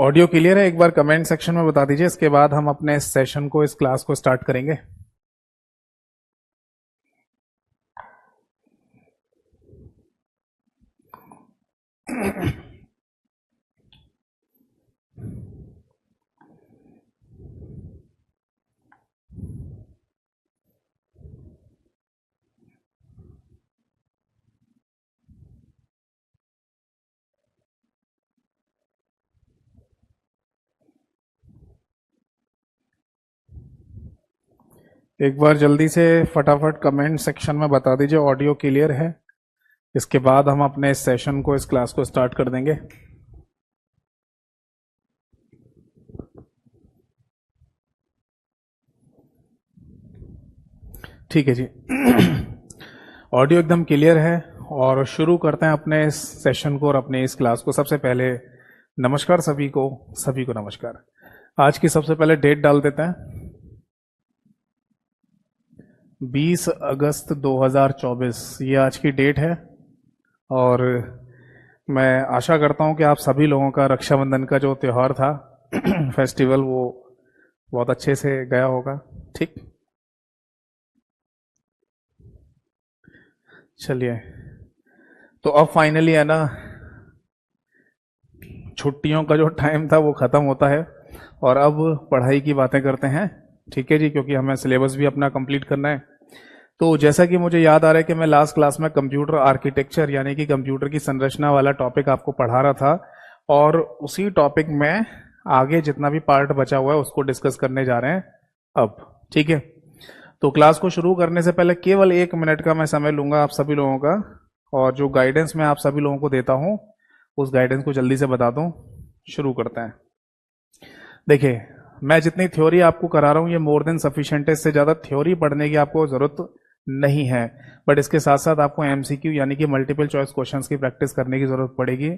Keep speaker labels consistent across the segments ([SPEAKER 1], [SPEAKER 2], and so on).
[SPEAKER 1] Audio clear है? एक बार comment section में बता दीजिए, इसके बाद हम अपने सेशन को, इस क्लास को स्टार्ट करेंगे। एक बार जल्दी से फटाफट कमेंट सेक्शन में बता दीजिए ऑडियो क्लियर है, इसके बाद हम अपने इस सेशन को, इस क्लास को स्टार्ट कर देंगे। ठीक है जी। ऑडियो एकदम क्लियर है और शुरू करते हैं अपने इस सेशन को और अपने इस क्लास को। सबसे पहले नमस्कार सभी को नमस्कार। आज की सबसे पहले डेट डाल देते हैं, 20 अगस्त 2024 ये आज की डेट है। और मैं आशा करता हूं कि आप सभी लोगों का रक्षाबंधन का जो त्यौहार था फेस्टिवल, वो बहुत अच्छे से गया होगा। ठीक, चलिए, तो अब फाइनली है ना, छुट्टियों का जो टाइम था वो खत्म होता है और अब पढ़ाई की बातें करते हैं। ठीक है जी, क्योंकि हमें सिलेबस भी अपना कंप्लीट करना है। तो जैसा कि मुझे याद आ रहा है कि मैं लास्ट क्लास में कंप्यूटर आर्किटेक्चर यानी कि कंप्यूटर की संरचना वाला टॉपिक आपको पढ़ा रहा था, और उसी टॉपिक में आगे जितना भी पार्ट बचा हुआ है उसको डिस्कस करने जा रहे हैं अब। ठीक है, तो क्लास को शुरू करने से पहले केवल 1 मिनट का मैं समय लूंगा आप सभी लोगों का, और जो गाइडेंस मैं आप सभी लोगों को देता हूं उस गाइडेंस को जल्दी से बता दूं। शुरू करते हैं। देखिए, मैं जितनी थ्योरी आपको करा रहा हूं ये मोर देन सफिशिएंट है, इससे ज्यादा थ्योरी पढ़ने की आपको जरूरत नहीं है। बट इसके साथ साथ आपको एमसीक्यू यानी कि मल्टीपल चॉइस क्वेश्चंस की प्रैक्टिस करने की जरूरत पड़ेगी,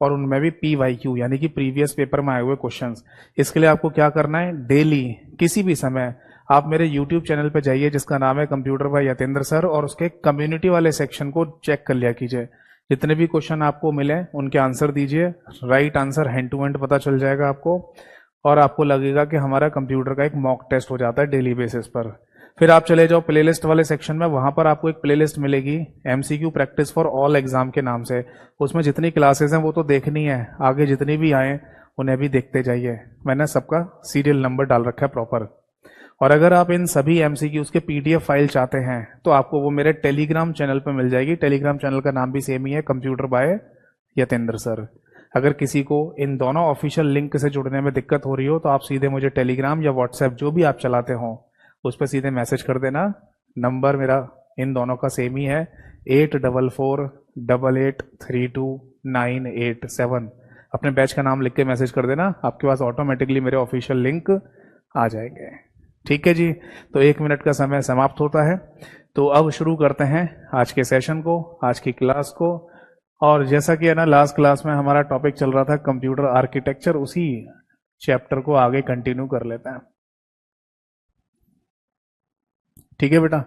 [SPEAKER 1] और उनमें भी पीवाईक्यू यानी कि प्रीवियस पेपर में आए हुए क्वेश्चंस। इसके लिए आपको क्या करना है, डेली किसी भी समय आप मेरे यूट्यूब चैनल पे जाइए जिसका नाम है कंप्यूटर बाय यतेंद्र सर, और उसके कम्युनिटी वाले सेक्शन को चेक कर लिया कीजिए। जितने भी क्वेश्चन आपको मिले उनके आंसर दीजिए, right answer hand to hand पता चल जाएगा आपको, और आपको लगेगा कि हमारा कंप्यूटर का एक मॉक टेस्ट हो जाता है डेली बेसिस पर। फिर आप चले जाओ प्लेलिस्ट वाले सेक्शन में, वहां पर आपको एक प्लेलिस्ट मिलेगी MCQ practice for all exam के नाम से। उसमें जितनी क्लासेस हैं वो तो देखनी है, आगे जितनी भी आए उन्हें भी देखते जाइए। मैंने सबका सीरियल नंबर डाल रखा है प्रॉपर। और अगर आप इन सभी एमसीक्यूज के पीडीएफ फाइल चाहते हैं तो आपको वो मेरे टेलीग्राम चैनल पर मिल जाएगी। टेलीग्राम चैनल का नाम भी सेम ही है, कंप्यूटर बाय यतेंद्र सर। अगर किसी को इन दोनों ऑफिशियल लिंक से जुड़ने में दिक्कत हो रही हो तो आप सीधे मुझे टेलीग्राम या व्हाट्सएप जो भी आप चलाते हो उस पर सीधे मैसेज कर देना। नंबर मेरा इन दोनों का सेम ही है, 8448832987। अपने बैच का नाम लिख के मैसेज कर देना, आपके पास ऑटोमेटिकली मेरे ऑफिशियल लिंक आ जाएंगे। ठीक है जी, तो 1 मिनट का समय समाप्त होता है। तो अब शुरू करते हैं आज के सेशन को, आज की क्लास को। और जैसा कि है ना, लास्ट क्लास में हमारा टॉपिक चल रहा था कंप्यूटर आर्किटेक्चर, उसी चैप्टर को आगे कंटिन्यू कर लेते हैं। ठीक है बेटा,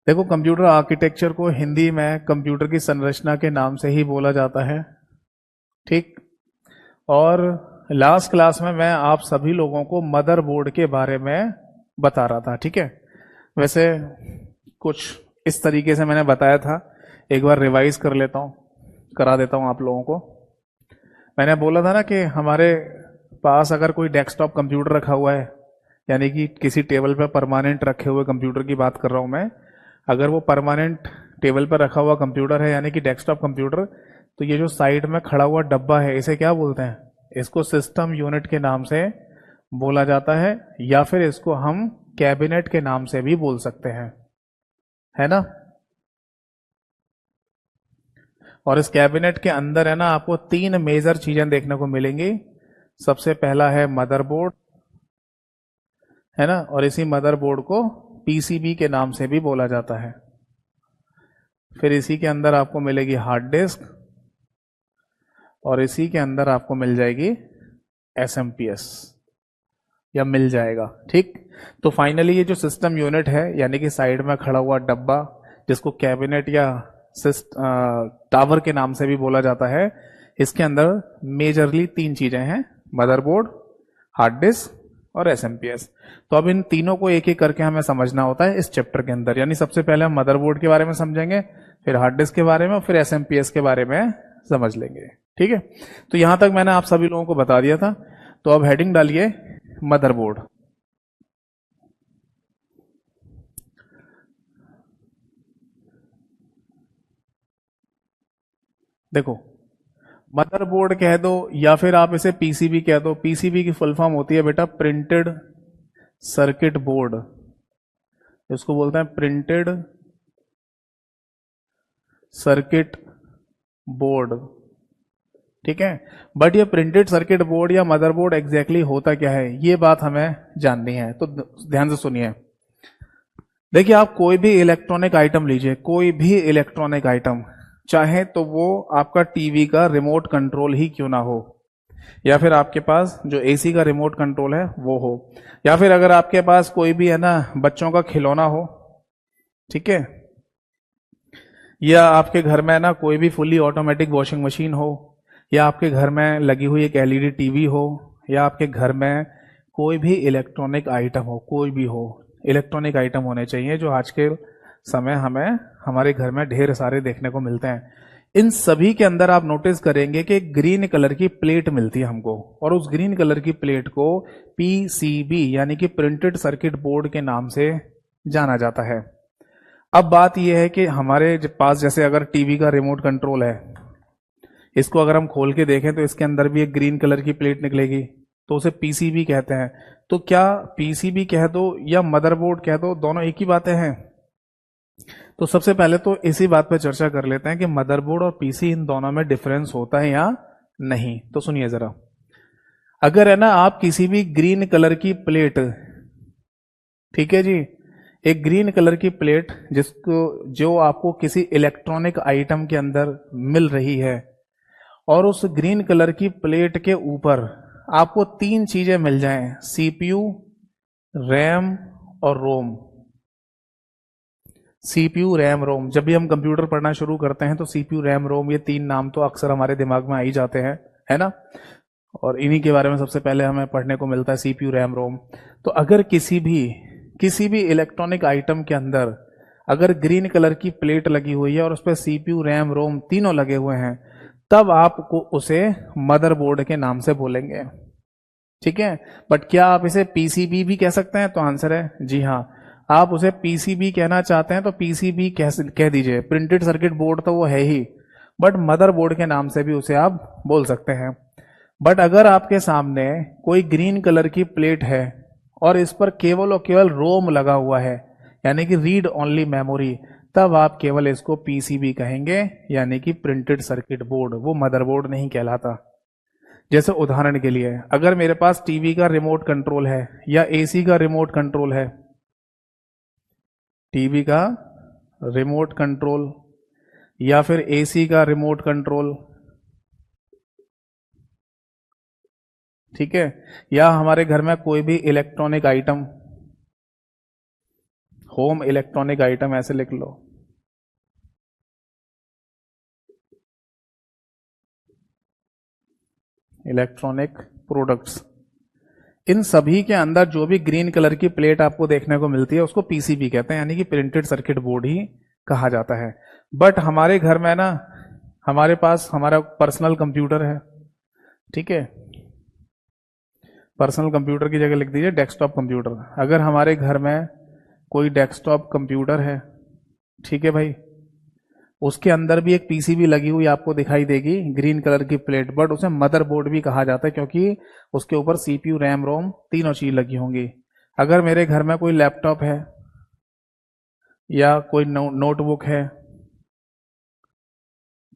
[SPEAKER 1] देखो, कंप्यूटर आर्किटेक्चर को हिंदी में कंप्यूटर की संरचना के नाम से ही बोला जाता है। ठीक, और लास्ट क्लास में मैं आप सभी लोगों को मदरबोर्ड के बारे में बता रहा था। ठीक है, वैसे कुछ इस तरीके से मैंने बताया था, एक बार रिवाइज कर लेता हूं, करा देता हूं आप लोगों को। मैंने बोला था ना कि हमारे पास अगर कोई डेस्कटॉप कंप्यूटर रखा हुआ है, यानी कि किसी टेबल पर परमानेंट रखे हुए कंप्यूटर की बात कर रहा हूं मैं, अगर वो परमानेंट टेबल पर रखा हुआ कंप्यूटर है यानी कि डेस्कटॉप कंप्यूटर, तो ये जो साइड में खड़ा हुआ डब्बा है इसे क्या बोलते हैं, इसको सिस्टम यूनिट के नाम से बोला जाता है, या फिर इसको हम कैबिनेट के नाम से भी बोल सकते हैं, है ना। और इस कैबिनेट के अंदर है ना आपको 3 मेजर चीजें देखने को मिलेंगी। सबसे पहला है मदरबोर्ड, है ना, और इसी मदरबोर्ड को पीसीबी के नाम से भी बोला जाता है। फिर इसी के अंदर आपको मिलेगी हार्ड डिस्क, और इसी के अंदर आपको मिल जाएगी एसएमपीएस, या मिल जाएगा। ठीक, तो फाइनली ये जो सिस्टम यूनिट है यानी कि साइड में खड़ा हुआ डब्बा, जिसको कैबिनेट या टावर के नाम से भी बोला जाता है, इसके अंदर मेजरली 3 चीजें हैं, मदरबोर्ड, हार्ड डिस्क और एसएमपीएस। तो अब इन तीनों को एक एक करके हमें समझना होता है इस चैप्टर के अंदर। यानी सबसे पहले हम मदरबोर्ड के बारे में समझेंगे, फिर हार्ड डिस्क के बारे में और फिर एसएमपीएस के बारे में समझ लेंगे। ठीक है, तो यहां तक मैंने आप सभी लोगों को बता दिया था। तो अब हेडिंग डालिए मदरबोर्ड। देखो, मदरबोर्ड कह दो या फिर आप इसे पीसीबी कह दो। पीसीबी की फुल फॉर्म होती है बेटा प्रिंटेड सर्किट बोर्ड, इसको बोलते हैं प्रिंटेड सर्किट बोर्ड। ठीक है, बट ये प्रिंटेड सर्किट बोर्ड या मदरबोर्ड एग्जैक्टली होता क्या है, ये बात हमें जाननी है। तो ध्यान से सुनिए। देखिए, आप कोई भी इलेक्ट्रॉनिक आइटम लीजिए, कोई भी इलेक्ट्रॉनिक आइटम, चाहे तो वो आपका टीवी का रिमोट कंट्रोल ही क्यों ना हो, या फिर आपके पास जो एसी का रिमोट कंट्रोल है वो हो, या फिर अगर आपके पास कोई भी है ना बच्चों का खिलौना हो, ठीक है, या आपके घर में ना कोई भी फुल्ली ऑटोमेटिक वॉशिंग मशीन हो, या आपके घर में लगी हुई एक एलईडी टीवी हो, या आपके घर में कोई भी इलेक्ट्रॉनिक आइटम हो, कोई भी हो, इलेक्ट्रॉनिक आइटम होने चाहिए जो आज के समय हमें हमारे घर में ढेर सारे देखने को मिलते हैं। इन सभी के अंदर आप नोटिस करेंगे कि ग्रीन कलर की प्लेट मिलती है हमको, और उस ग्रीन कलर की प्लेट को पीसीबी यानी कि प्रिंटेड सर्किट बोर्ड के नाम से जाना जाता है। अब बात यह है कि हमारे पास जैसे अगर टीवी का रिमोट कंट्रोल है, इसको अगर हम खोल के देखें तो इसके अंदर भी एक ग्रीन कलर की प्लेट निकलेगी, तो उसे पीसीबी कहते हैं। तो क्या पीसीबी कह दो या मदरबोर्ड कह दो, दोनों एक ही बातें हैं? तो सबसे पहले तो इसी बात पर चर्चा कर लेते हैं कि मदरबोर्ड और पीसी इन दोनों में डिफरेंस होता है या नहीं। तो सुनिए जरा, अगर है ना आप किसी भी ग्रीन कलर की प्लेट, ठीक है जी, एक ग्रीन कलर की प्लेट जो आपको किसी इलेक्ट्रॉनिक आइटम के अंदर मिल रही है, और उस ग्रीन कलर की प्लेट के ऊपर आपको 3 चीजें मिल जाएं, सीपीयू, रैम और रोम। सीपीयू, रैम, रोम। जब भी हम कंप्यूटर पढ़ना शुरू करते हैं तो सीपीयू, रैम, रोम, ये 3 नाम तो अक्सर हमारे दिमाग में आ ही जाते हैं, है ना, और इन्हीं के बारे में सबसे पहले हमें पढ़ने को मिलता है, सीपीयू, रैम, रोम। तो अगर किसी भी इलेक्ट्रॉनिक आइटम के अंदर अगर ग्रीन कलर की प्लेट लगी हुई है और उस पर सीपीयू, रैम, रोम तीनों लगे हुए हैं, तब आपको उसे मदरबोर्ड के नाम से बोलेंगे। ठीक है, बट क्या आप इसे पीसीबी भी कह सकते हैं? तो आंसर है जी हाँ, आप उसे पीसीबी कहना चाहते हैं तो पीसीबी कह दीजिए, प्रिंटेड सर्किट बोर्ड तो वो है ही, बट मदरबोर्ड के नाम से भी उसे आप बोल सकते हैं। बट अगर आपके सामने कोई ग्रीन कलर की प्लेट है और इस पर केवल और केवल रोम लगा हुआ है, यानी कि रीड ओनली मेमोरी, तब आप केवल इसको पीसीबी कहेंगे, यानी कि प्रिंटेड सर्किट बोर्ड, वो मदरबोर्ड नहीं कहलाता। जैसे उदाहरण के लिए, अगर मेरे पास टीवी का रिमोट कंट्रोल है या एसी का रिमोट कंट्रोल है, टीवी का रिमोट कंट्रोल या फिर एसी का रिमोट कंट्रोल, ठीक है, या हमारे घर में कोई भी electronic item, home electronic item ऐसे लिख लो, इलेक्ट्रॉनिक प्रोडक्ट्स, इन सभी के अंदर जो भी ग्रीन कलर की प्लेट आपको देखने को मिलती है उसको पीसीबी कहते हैं, यानी कि प्रिंटेड सर्किट बोर्ड ही कहा जाता है। बट हमारे घर में ना हमारे पास हमारा पर्सनल कंप्यूटर है, ठीक है, पर्सनल कंप्यूटर की जगह लिख दीजिए डेस्कटॉप कंप्यूटर। अगर हमारे घर में कोई डेस्कटॉप कंप्यूटर है, ठीक है भाई, उसके अंदर भी एक पीसीबी लगी हुई आपको दिखाई देगी, ग्रीन कलर की प्लेट, बट उसे मदरबोर्ड भी कहा जाता है क्योंकि उसके ऊपर सीपीयू, रैम, रोम तीनों चीज लगी होंगी। अगर मेरे घर में कोई लैपटॉप है या कोई नोटबुक है,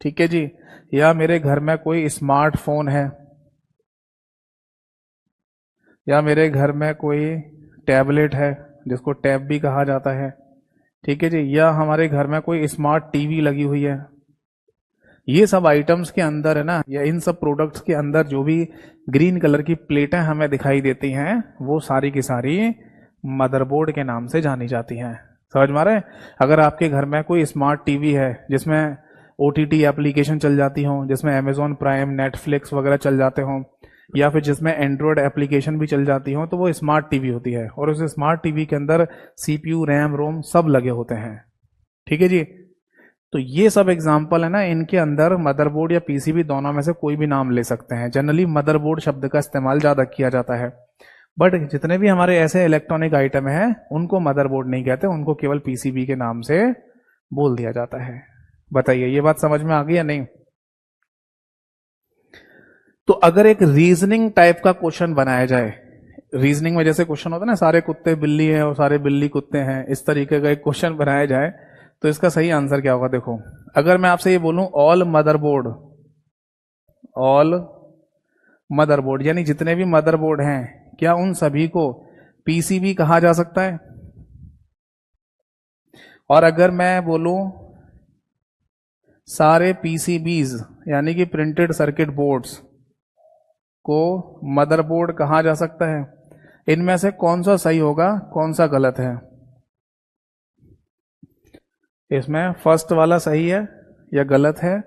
[SPEAKER 1] ठीक है जी, या मेरे घर में कोई स्मार्टफोन है, या मेरे घर में कोई टैबलेट है जिसको टैब भी कहा जाता है, ठीक है जी, या हमारे घर में कोई स्मार्ट टीवी लगी हुई है, ये सब आइटम्स के अंदर है ना, या इन सब प्रोडक्ट्स के अंदर जो भी ग्रीन कलर की प्लेटें हमें दिखाई देती हैं, वो सारी की सारी मदरबोर्ड के नाम से जानी जाती हैं। समझ में आ रहा है? अगर आपके घर में कोई स्मार्ट टीवी है जिसमें OTT एप्लीकेशन चल जाती हो, जिसमें अमेजोन प्राइम, नेटफ्लिक्स वगैरह चल जाते हों, या फिर जिसमें एंड्रॉयड एप्लीकेशन भी चल जाती हो, तो वो स्मार्ट टीवी होती है। और उस स्मार्ट टीवी के अंदर CPU, रैम, रोम सब लगे होते हैं। ठीक है जी। तो ये सब एग्जाम्पल है ना, इनके अंदर मदरबोर्ड या PCB दोनों में से कोई भी नाम ले सकते हैं। जनरली मदरबोर्ड शब्द का इस्तेमाल ज्यादा किया जाता है, बट जितने भी हमारे ऐसे इलेक्ट्रॉनिक आइटम हैं उनको मदरबोर्ड नहीं कहते, उनको केवल PCB के नाम से बोल दिया जाता है। बताइए ये बात समझ में आ गई या नहीं? तो अगर एक रीजनिंग टाइप का क्वेश्चन बनाया जाए, रीजनिंग में जैसे क्वेश्चन होता है ना, सारे कुत्ते बिल्ली हैं और सारे बिल्ली कुत्ते हैं, इस तरीके का एक क्वेश्चन बनाया जाए, तो इसका सही आंसर क्या होगा? देखो, अगर मैं आपसे ये बोलूं ऑल मदरबोर्ड, ऑल मदरबोर्ड यानी जितने भी मदरबोर्ड हैं, क्या उन सभी को PCB कहा जा सकता है? और अगर मैं बोलूं सारे PCBs यानी कि प्रिंटेड सर्किट बोर्ड्स को मदरबोर्ड कहा जा सकता है? इनमें से कौन सा सही होगा, कौन सा गलत है? इसमें फर्स्ट वाला सही है या गलत है,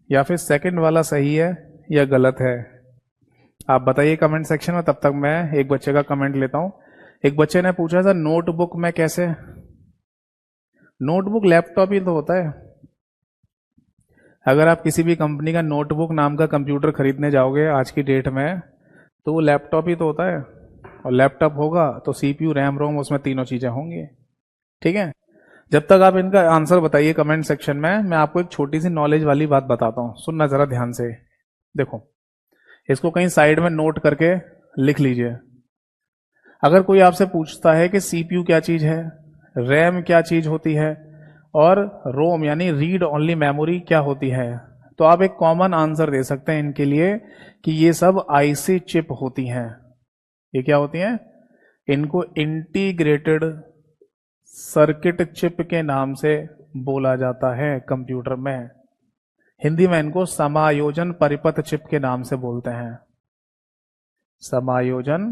[SPEAKER 1] या फिर सेकंड वाला सही है या गलत है? आप बताइए कमेंट सेक्शन में। तब तक मैं एक बच्चे का कमेंट लेता हूं। एक बच्चे ने पूछा था नोटबुक में कैसे? नोटबुक लैपटॉप ही तो होता है। अगर आप किसी भी कंपनी का नोटबुक नाम का कंप्यूटर खरीदने जाओगे आज की डेट में, तो वो लैपटॉप ही तो होता है। और लैपटॉप होगा तो CPU, रैम, रोम, उसमें तीनों चीजें होंगी। ठीक है। जब तक आप इनका आंसर बताइए कमेंट सेक्शन में, मैं आपको एक छोटी सी नॉलेज वाली बात बताता हूं, सुनना जरा ध्यान से। देखो, इसको कहीं साइड में नोट करके लिख लीजिए। अगर कोई आपसे पूछता है कि CPU क्या चीज है, रैम क्या चीज होती है, और रोम यानी रीड ओनली मेमोरी क्या होती है, तो आप एक कॉमन आंसर दे सकते हैं इनके लिए कि ये सब IC चिप होती हैं। ये क्या होती हैं? इनको इंटीग्रेटेड सर्किट चिप के नाम से बोला जाता है कंप्यूटर में। हिंदी में इनको समायोजन परिपथ चिप के नाम से बोलते हैं। समायोजन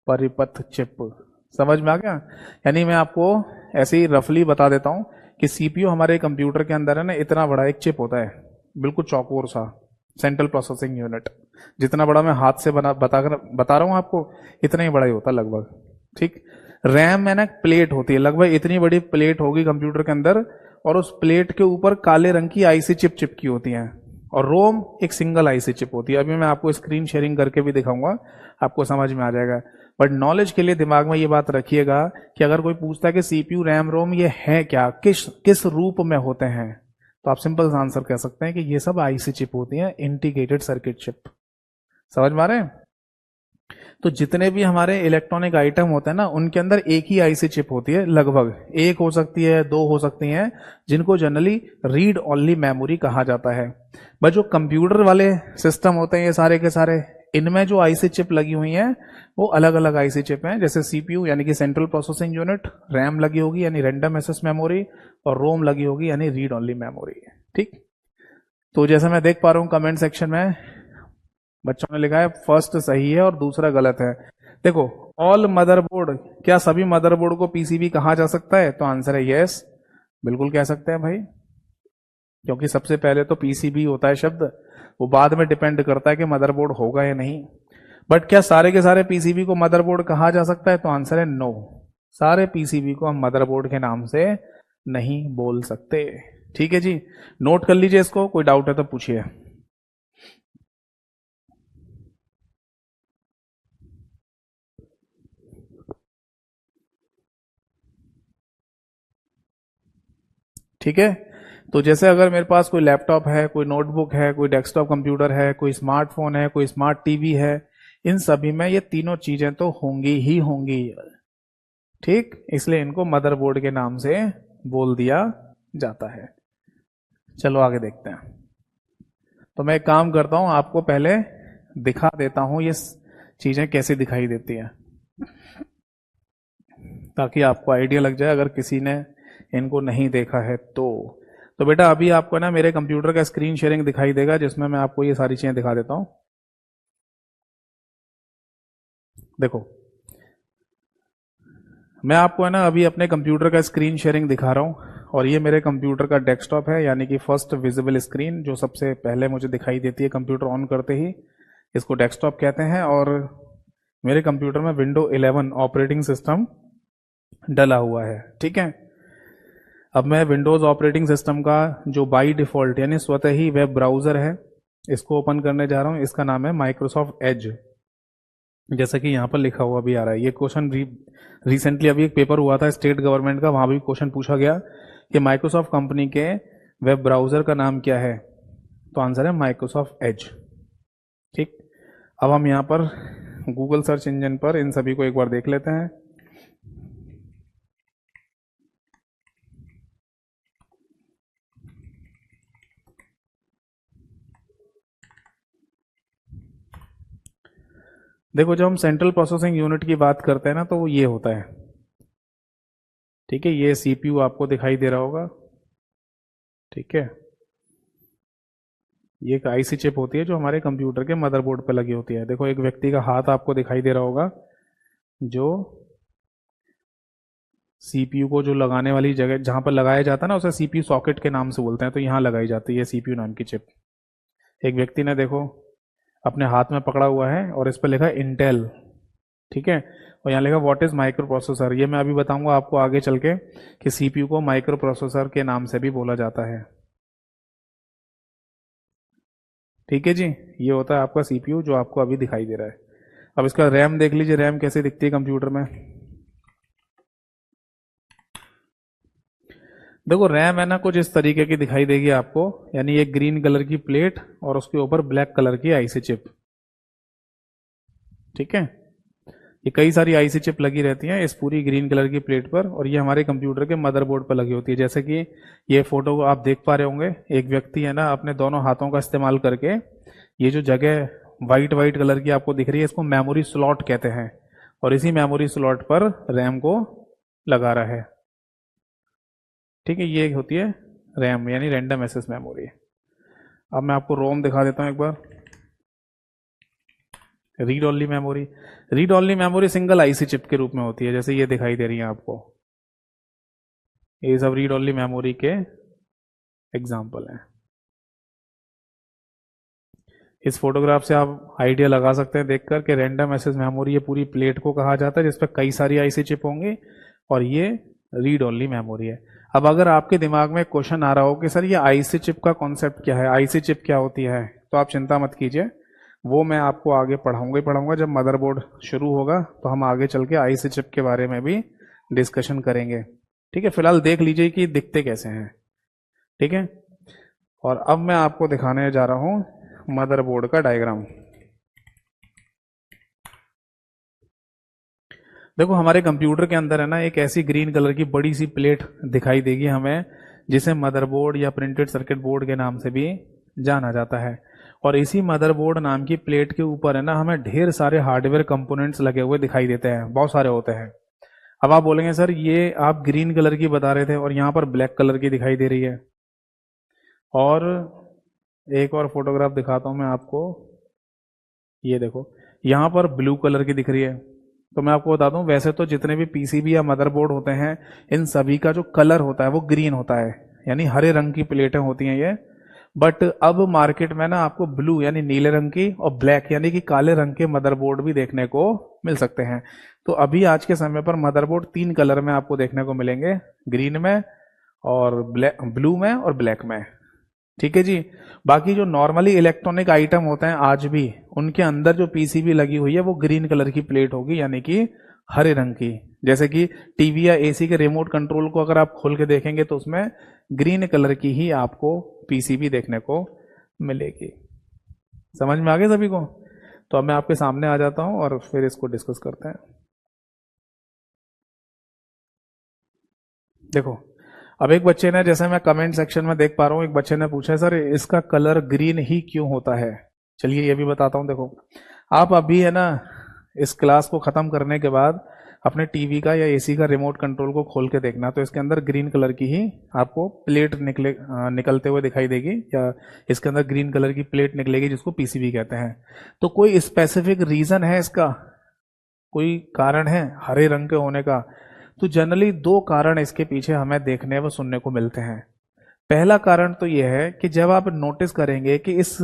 [SPEAKER 1] परिपथ चिप, समझ में आ गया? यानी मैं आपको ऐसे ही रफली बता देता हूं कि CPU हमारे कंप्यूटर के अंदर है ना, इतना बड़ा एक चिप होता है, बिल्कुल चौकोर सा, सेंट्रल प्रोसेसिंग यूनिट। जितना बड़ा मैं हाथ से बता रहा हूं आपको, इतना ही बड़ा ही होता है लगभग। ठीक। रैम में ना प्लेट होती है, लगभग इतनी बड़ी प्लेट होगी कंप्यूटर के अंदर, और उस प्लेट के ऊपर काले रंग की IC चिप चिपकी होती है। और रोम एक सिंगल IC चिप होती है। अभी मैं आपको स्क्रीन शेयरिंग करके भी दिखाऊंगा, आपको समझ में आ जाएगा। बट नॉलेज के लिए दिमाग में ये बात रखिएगा कि अगर कोई पूछता है कि CPU, रैम, रोम ये है क्या, किस किस रूप में होते हैं, तो आप सिंपल आंसर कह सकते हैं कि ये सब IC चिप होती हैं, इंटीग्रेटेड सर्किट चिप। समझ में आ रहे हैं? तो जितने भी हमारे इलेक्ट्रॉनिक आइटम होते हैं ना, उनके अंदर एक ही IC चिप होती है, लगभग एक हो सकती है, दो हो सकती हैं, जिनको जनरली रीड ओनली मेमोरी कहा जाता है। बट जो कंप्यूटर वाले सिस्टम होते हैं ये सारे के सारे, इनमें जो IC चिप लगी हुई हैं वो अलग अलग IC चिप हैं। जैसे CPU यानी कि सेंट्रल प्रोसेसिंग यूनिट, रैम लगी होगी यानी रैंडम एक्सेस मेमोरी, और रोम लगी होगी यानी रीड ओनली मेमोरी। ठीक। तो जैसा मैं देख पा रहा हूं कमेंट सेक्शन में बच्चों ने लिखा है फर्स्ट सही है और दूसरा गलत है। देखो, ऑल मदरबोर्ड, क्या सभी मदरबोर्ड को PCB कहा जा सकता है? तो आंसर है यस, बिल्कुल कह सकते हैं भाई, क्योंकि सबसे पहले तो PCB होता है शब्द, वो बाद में डिपेंड करता है कि मदरबोर्ड होगा या नहीं। बट क्या सारे के सारे PCB को मदरबोर्ड कहा जा सकता है? तो आंसर है नो, सारे PCB को हम मदरबोर्ड के नाम से नहीं बोल सकते। ठीक है जी, नोट कर लीजिए इसको, कोई डाउट है तो पूछिए। ठीक है। तो जैसे अगर मेरे पास कोई लैपटॉप है, कोई नोटबुक है, कोई डेस्कटॉप कंप्यूटर है, कोई स्मार्टफोन है, कोई स्मार्ट टीवी है, इन सभी में ये तीनों चीजें तो होंगी ही होंगी। ठीक, इसलिए इनको मदरबोर्ड के नाम से बोल दिया जाता है। चलो आगे देखते हैं। तो मैं एक काम करता हूं, आपको पहले दिखा देता हूं ये चीजें कैसे दिखाई देती हैं, ताकि आपको आइडिया लग जाए अगर किसी ने इनको नहीं देखा है तो बेटा अभी आपको ना मेरे कंप्यूटर का स्क्रीन शेयरिंग दिखाई देगा, जिसमें मैं आपको ये सारी चीजें दिखा देता हूं। देखो, मैं आपको है ना अभी अपने कंप्यूटर का स्क्रीन शेयरिंग दिखा रहा हूं, और ये मेरे कंप्यूटर का डेस्कटॉप है, यानी कि फर्स्ट विजिबल स्क्रीन जो सबसे पहले मुझे दिखाई देती है कंप्यूटर ऑन करते ही, इसको डेस्कटॉप कहते हैं। और मेरे कंप्यूटर में विंडो 11 ऑपरेटिंग सिस्टम डला हुआ है, ठीक है। अब मैं विंडोज़ ऑपरेटिंग सिस्टम का जो बाई डिफ़ॉल्ट यानी स्वतः ही वेब ब्राउज़र है, इसको ओपन करने जा रहा हूँ। इसका नाम है माइक्रोसॉफ्ट एज, जैसा कि यहाँ पर लिखा हुआ भी आ रहा है। ये क्वेश्चन रिसेंटली अभी एक पेपर हुआ था स्टेट गवर्नमेंट का, वहाँ भी क्वेश्चन पूछा गया कि माइक्रोसॉफ्ट कंपनी के वेब ब्राउज़र का नाम क्या है, तो आंसर है माइक्रोसॉफ्ट एज, ठीक। अब हम यहाँ पर गूगल सर्च इंजन पर इन सभी को एक बार देख लेते हैं। देखो, जब हम सेंट्रल प्रोसेसिंग यूनिट की बात करते हैं ना, तो वो ये होता है, ठीक है। ये सीपीयू आपको दिखाई दे रहा होगा, ठीक है। ये एक आईसी चिप होती है जो हमारे कंप्यूटर के मदरबोर्ड पे लगी होती है। देखो, एक व्यक्ति का हाथ आपको दिखाई दे रहा होगा, जो सीपीयू को जो लगाने वाली जगह जहां पर लगाया जाता है ना, उसे सीपीयू सॉकेट के नाम से बोलते हैं, तो यहाँ लगाई जाती है सीपीयू नाम की चिप। एक व्यक्ति ने देखो अपने हाथ में पकड़ा हुआ है और इस पर लिखा है इंटेल, ठीक है। और यहाँ लिखा व्हाट इज माइक्रो प्रोसेसर। ये मैं अभी बताऊंगा आपको आगे चल के कि सीपीयू को माइक्रो प्रोसेसर के नाम से भी बोला जाता है, ठीक है जी। ये होता है आपका सीपीयू जो आपको अभी दिखाई दे रहा है। अब इसका रैम देख लीजिए, रैम कैसे दिखती है कंप्यूटर में। देखो, रैम है ना कुछ इस तरीके की दिखाई देगी आपको, यानी एक ग्रीन कलर की प्लेट और उसके ऊपर ब्लैक कलर की आईसी चिप, ठीक है। ये कई सारी आईसी चिप लगी रहती हैं इस पूरी ग्रीन कलर की प्लेट पर, और ये हमारे कंप्यूटर के मदरबोर्ड पर लगी होती है। जैसे कि ये फोटो आप देख पा रहे होंगे, एक व्यक्ति है ना अपने दोनों हाथों का इस्तेमाल करके ये जो जगह वाइट वाइट कलर की आपको दिख रही है, इसको मेमोरी स्लॉट कहते हैं, और इसी मेमोरी स्लॉट पर रैम को लगा रहा है, ठीक है। ये होती है रैम, यानी रैंडम एक्सेस मेमोरी। अब मैं आपको रोम दिखा देता हूं एक बार। Read only memory, read only memory single IC chip के रूप में होती है, जैसे ये दिखाई दे रही है आपको। ये सब रीड ओनली मेमोरी के एग्जाम्पल हैं। इस फोटोग्राफ से आप आइडिया लगा सकते हैं देखकर कि रैंडम एक्सेस मेमोरी ये पूरी प्लेट को कहा जाता है जिसपे कई सारी आईसी चिप होंगी, और ये रीड ओनली मेमोरी है। अब अगर आपके दिमाग में क्वेश्चन आ रहा हो कि सर ये आईसी चिप का कॉन्सेप्ट क्या है, आईसी चिप क्या होती है, तो आप चिंता मत कीजिए, वो मैं आपको आगे पढ़ाऊंगा ही पढ़ाऊंगा। जब मदरबोर्ड शुरू होगा तो हम आगे चल के आईसी चिप के बारे में भी डिस्कशन करेंगे, ठीक है। फिलहाल देख लीजिए कि दिखते कैसे हैं, ठीक है। और अब मैं आपको दिखाने जा रहा हूं मदरबोर्ड का डायग्राम। देखो, हमारे कंप्यूटर के अंदर है ना एक ऐसी ग्रीन कलर की बड़ी सी प्लेट दिखाई देगी हमें, जिसे मदरबोर्ड या प्रिंटेड सर्किट बोर्ड के नाम से भी जाना जाता है। और इसी मदरबोर्ड नाम की प्लेट के ऊपर है ना हमें ढेर सारे हार्डवेयर कंपोनेंट्स लगे हुए दिखाई देते हैं, बहुत सारे होते हैं। अब आप बोलेंगे सर ये आप ग्रीन कलर की बता रहे थे और यहाँ पर ब्लैक कलर की दिखाई दे रही है। और एक और फोटोग्राफ दिखाता हूं मैं आपको, ये देखो यहाँ पर ब्लू कलर की दिख रही है। तो मैं आपको बता दूं, वैसे तो जितने भी पीसीबी या मदरबोर्ड होते हैं इन सभी का जो कलर होता है वो ग्रीन होता है, यानी हरे रंग की प्लेटें होती हैं ये। बट अब मार्केट में ना आपको ब्लू यानी नीले रंग की और ब्लैक यानी कि काले रंग के मदरबोर्ड भी देखने को मिल सकते हैं। तो अभी आज के समय पर मदरबोर्ड 3 कलर में आपको देखने को मिलेंगे, ग्रीन में और ब्लू में और ब्लैक में, ठीक है जी। बाकी जो नॉर्मली इलेक्ट्रॉनिक आइटम होते हैं आज भी, उनके अंदर जो पीसीबी लगी हुई है वो ग्रीन कलर की प्लेट होगी, यानी कि हरे रंग की। जैसे कि टीवी या एसी के रिमोट कंट्रोल को अगर आप खोल के देखेंगे तो उसमें ग्रीन कलर की ही आपको पीसीबी देखने को मिलेगी। समझ में आ गया सभी को? तो अब मैं आपके सामने आ जाता हूं और फिर इसको डिस्कस करते हैं। देखो, अब एक बच्चे ने, जैसे मैं कमेंट सेक्शन में देख पा रहा हूं, एक बच्चे ने पूछा सर इसका कलर ग्रीन ही क्यों होता है। चलिए ये भी बताता हूं। देखो, आप अभी है ना इस क्लास को खत्म करने के बाद अपने टीवी का या एसी का रिमोट कंट्रोल को खोल के देखना, तो इसके अंदर ग्रीन कलर की ही आपको प्लेट निकलते हुए दिखाई देगी, या इसके अंदर ग्रीन कलर की प्लेट निकलेगी जिसको पीसीबी कहते हैं। तो कोई स्पेसिफिक रीजन है इसका, कोई कारण है हरे रंग के होने का? तो जनरली दो कारण इसके पीछे हमें देखने व सुनने को मिलते हैं। पहला कारण तो यह है कि जब आप नोटिस करेंगे कि इस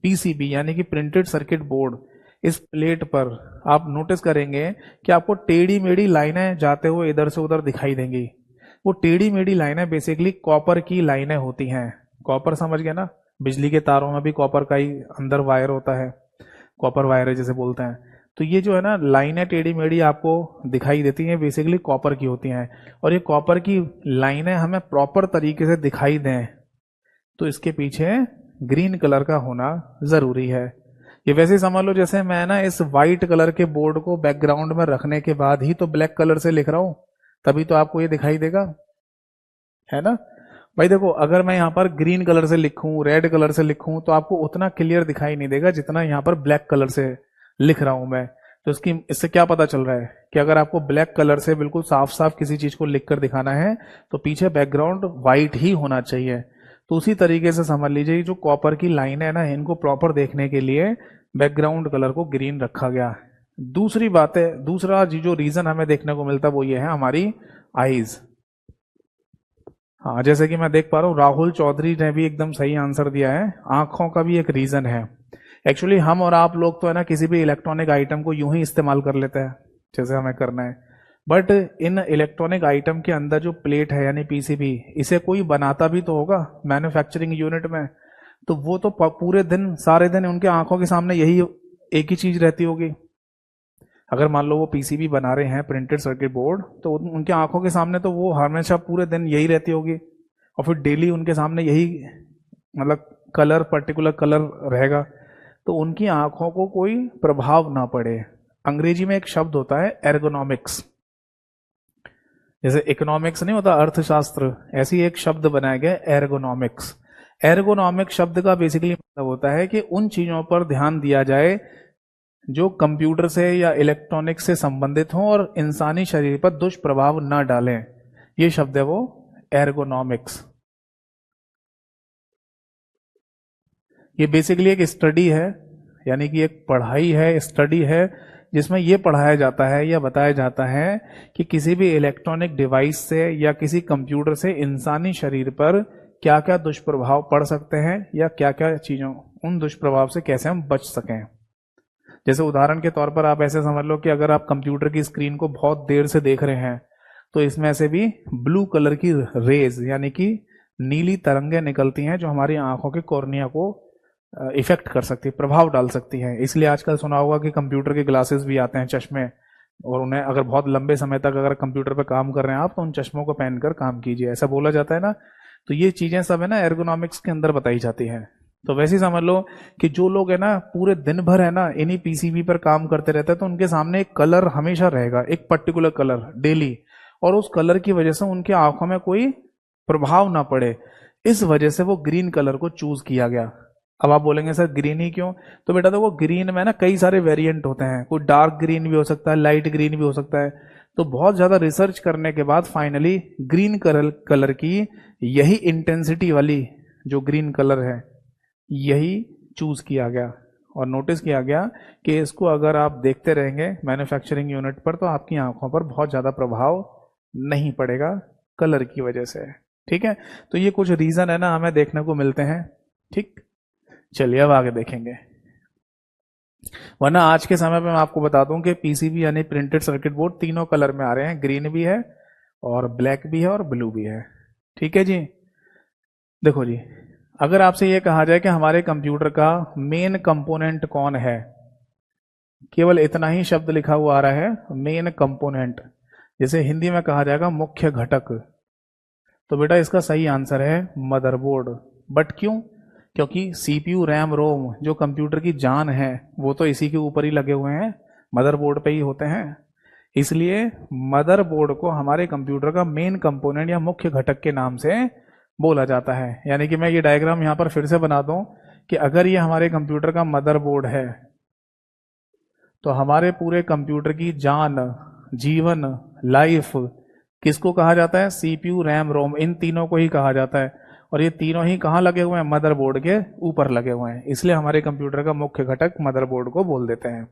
[SPEAKER 1] पीसीबी यानी कि प्रिंटेड सर्किट बोर्ड, इस प्लेट पर आप नोटिस करेंगे कि आपको टेढ़ी मेढ़ी लाइनें जाते हुए इधर से उधर दिखाई देंगी। वो टेढ़ी मेढ़ी लाइनें बेसिकली कॉपर की लाइनें होती हैं। कॉपर समझ गए ना, बिजली के तारों में भी कॉपर का ही अंदर वायर होता है, कॉपर वायर जिसे बोलते हैं। तो ये जो है ना लाइनें टेढ़ी मेढ़ी आपको दिखाई देती हैं, बेसिकली कॉपर की होती हैं। और ये कॉपर की लाइनें हमें प्रॉपर तरीके से दिखाई दें तो इसके पीछे ग्रीन कलर का होना जरूरी है। ये वैसे ही समझ लो जैसे मैं ना इस वाइट कलर के बोर्ड को बैकग्राउंड में रखने के बाद ही तो ब्लैक कलर से लिख रहा हूं, तभी तो आपको ये दिखाई देगा, है ना भाई। देखो अगर मैं यहाँ पर ग्रीन कलर से लिखूं, रेड कलर से लिखूं, तो आपको उतना क्लियर दिखाई नहीं देगा जितना यहाँ पर ब्लैक कलर से लिख रहा हूं मैं। तो इससे क्या पता चल रहा है कि अगर आपको ब्लैक कलर से बिल्कुल साफ साफ किसी चीज को लिखकर दिखाना है तो पीछे बैकग्राउंड व्हाइट ही होना चाहिए। तो उसी तरीके से समझ लीजिए जो कॉपर की लाइन है ना, इनको प्रॉपर देखने के लिए बैकग्राउंड कलर को ग्रीन रखा गया। दूसरी बात है, दूसरा जो रीजन हमें देखने को मिलता है वो ये है हमारी आईज। हाँ, जैसे कि मैं देख पा रहा हूँ राहुल चौधरी ने भी एकदम सही आंसर दिया है, आंखों का भी एक रीजन है। एक्चुअली हम और आप लोग तो है ना किसी भी इलेक्ट्रॉनिक आइटम को यूं ही इस्तेमाल कर लेते हैं जैसे हमें करना है, बट इन इलेक्ट्रॉनिक आइटम के अंदर जो प्लेट है यानी पीसीबी, इसे कोई बनाता भी तो होगा मैन्युफैक्चरिंग यूनिट में। तो वो तो पूरे दिन सारे दिन उनके आंखों के सामने यही एक ही चीज रहती होगी। अगर मान लो वो पीसीबी बना रहे हैं प्रिंटेड सर्किट बोर्ड, तो उनके आंखों के सामने तो वो हमेशा पूरे दिन यही रहती होगी, और फिर डेली उनके सामने यही मतलब कलर, पर्टिकुलर कलर रहेगा, तो उनकी आंखों को कोई प्रभाव ना पड़े। अंग्रेजी में एक शब्द होता है एर्गोनॉमिक्स, जैसे इकोनॉमिक्स नहीं होता अर्थशास्त्र, ऐसे ही एक शब्द बनाया गया एर्गोनॉमिक्स। एर्गोनॉमिक शब्द का बेसिकली मतलब होता है कि उन चीजों पर ध्यान दिया जाए जो कंप्यूटर से या इलेक्ट्रॉनिक से संबंधित हों और इंसानी शरीर पर दुष्प्रभाव न डालें। ये शब्द है वो एर्गोनॉमिक्स। ये बेसिकली एक स्टडी है, यानी कि एक पढ़ाई है, स्टडी है, जिसमें यह पढ़ाया जाता है या बताया जाता है कि किसी भी इलेक्ट्रॉनिक डिवाइस से या किसी कंप्यूटर से इंसानी शरीर पर क्या क्या दुष्प्रभाव पड़ सकते हैं या क्या क्या चीजों, उन दुष्प्रभाव से कैसे हम बच सकें। जैसे उदाहरण के तौर पर आप ऐसे समझ लो कि अगर आप कंप्यूटर की स्क्रीन को बहुत देर से देख रहे हैं तो इसमें से भी ब्लू कलर की रेज यानी कि नीली तरंगें निकलती हैं जो हमारी आंखों के कॉर्निया को इफेक्ट कर सकती है, प्रभाव डाल सकती है। इसलिए आजकल सुना होगा कि कंप्यूटर के ग्लासेस भी आते हैं, चश्मे, और उन्हें अगर बहुत लंबे समय तक अगर कंप्यूटर पर काम कर रहे हैं आप तो उन चश्मों को पहनकर काम कीजिए, ऐसा बोला जाता है ना। तो ये चीजें सब है ना एर्गोनॉमिक्स के अंदर बताई जाती है। तो वैसे ही समझ लो कि जो लोग है ना पूरे दिन भर है ना इन्हीं पीसीबी पर काम करते रहते हैं तो उनके सामने एक कलर हमेशा रहेगा, एक पर्टिकुलर कलर डेली, और उस कलर की वजह से उनकी आंखों में कोई प्रभाव ना पड़े, इस वजह से वो ग्रीन कलर को चूज किया गया। अब आप बोलेंगे सर ग्रीन ही क्यों? तो बेटा देखो ग्रीन में ना कई सारे वेरिएंट होते हैं, कोई डार्क ग्रीन भी हो सकता है, लाइट ग्रीन भी हो सकता है। तो बहुत ज्यादा रिसर्च करने के बाद फाइनली ग्रीन कलर की यही इंटेंसिटी वाली जो ग्रीन कलर है यही चूज किया गया, और नोटिस किया गया कि इसको अगर आप देखते रहेंगे मैन्युफैक्चरिंग यूनिट पर तो आपकी आंखों पर बहुत ज्यादा प्रभाव नहीं पड़ेगा कलर की वजह से। ठीक है, तो ये कुछ रीजन है ना हमें देखने को मिलते हैं। ठीक, चलिए अब आगे देखेंगे। वरना आज के समय पे मैं आपको बता दूं कि पीसीबी यानी प्रिंटेड सर्किट बोर्ड तीनों कलर में आ रहे हैं, ग्रीन भी है और ब्लैक भी है और ब्लू भी है। ठीक है जी, देखो जी, अगर आपसे यह कहा जाए कि हमारे कंप्यूटर का मेन कंपोनेंट कौन है, केवल इतना ही शब्द लिखा हुआ आ रहा है मेन कंपोनेंट, जैसे हिंदी में कहा जाएगा मुख्य घटक, तो बेटा इसका सही आंसर है मदरबोर्ड। बट क्यों? क्योंकि सीपीयू, रैम, रोम जो कंप्यूटर की जान है वो तो इसी के ऊपर ही लगे हुए हैं, मदरबोर्ड पे ही होते हैं। इसलिए मदरबोर्ड को हमारे कंप्यूटर का मेन कंपोनेंट या मुख्य घटक के नाम से बोला जाता है। यानी कि मैं ये डायग्राम यहां पर फिर से बना दूं कि अगर ये हमारे कंप्यूटर का मदरबोर्ड है तो हमारे पूरे कंप्यूटर की जान, जीवन, लाइफ किसको कहा जाता है? सीपीयू, रैम, रोम, इन तीनों को ही कहा जाता है। और ये तीनों ही कहाँ लगे हुए हैं? मदरबोर्ड के ऊपर लगे हुए हैं। इसलिए हमारे कंप्यूटर का मुख्य घटक मदरबोर्ड को बोल देते हैं।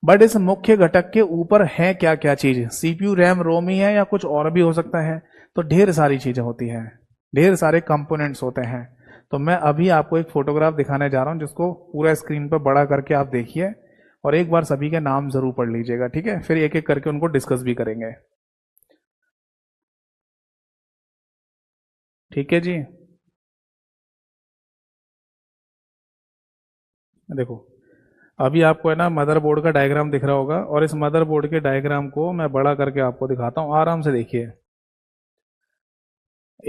[SPEAKER 1] बट इस मुख्य घटक के ऊपर है क्या क्या चीज, सीपीयू रैम रोम ही है या कुछ और भी हो सकता है? तो ढेर सारी चीजें होती हैं, ढेर सारे कंपोनेंट्स होते हैं। तो मैं अभी आपको एक फोटोग्राफ दिखाने जा रहा हूं जिसको पूरा स्क्रीन पर बड़ा करके आप देखिए और एक बार सभी के नाम जरूर पढ़ लीजिएगा, ठीक है? फिर एक एक करके उनको डिस्कस भी करेंगे, ठीक है जी। देखो अभी आपको है ना मदरबोर्ड का डायग्राम दिख रहा होगा और इस मदरबोर्ड के डायग्राम को मैं बड़ा करके आपको दिखाता हूं, आराम से देखिए।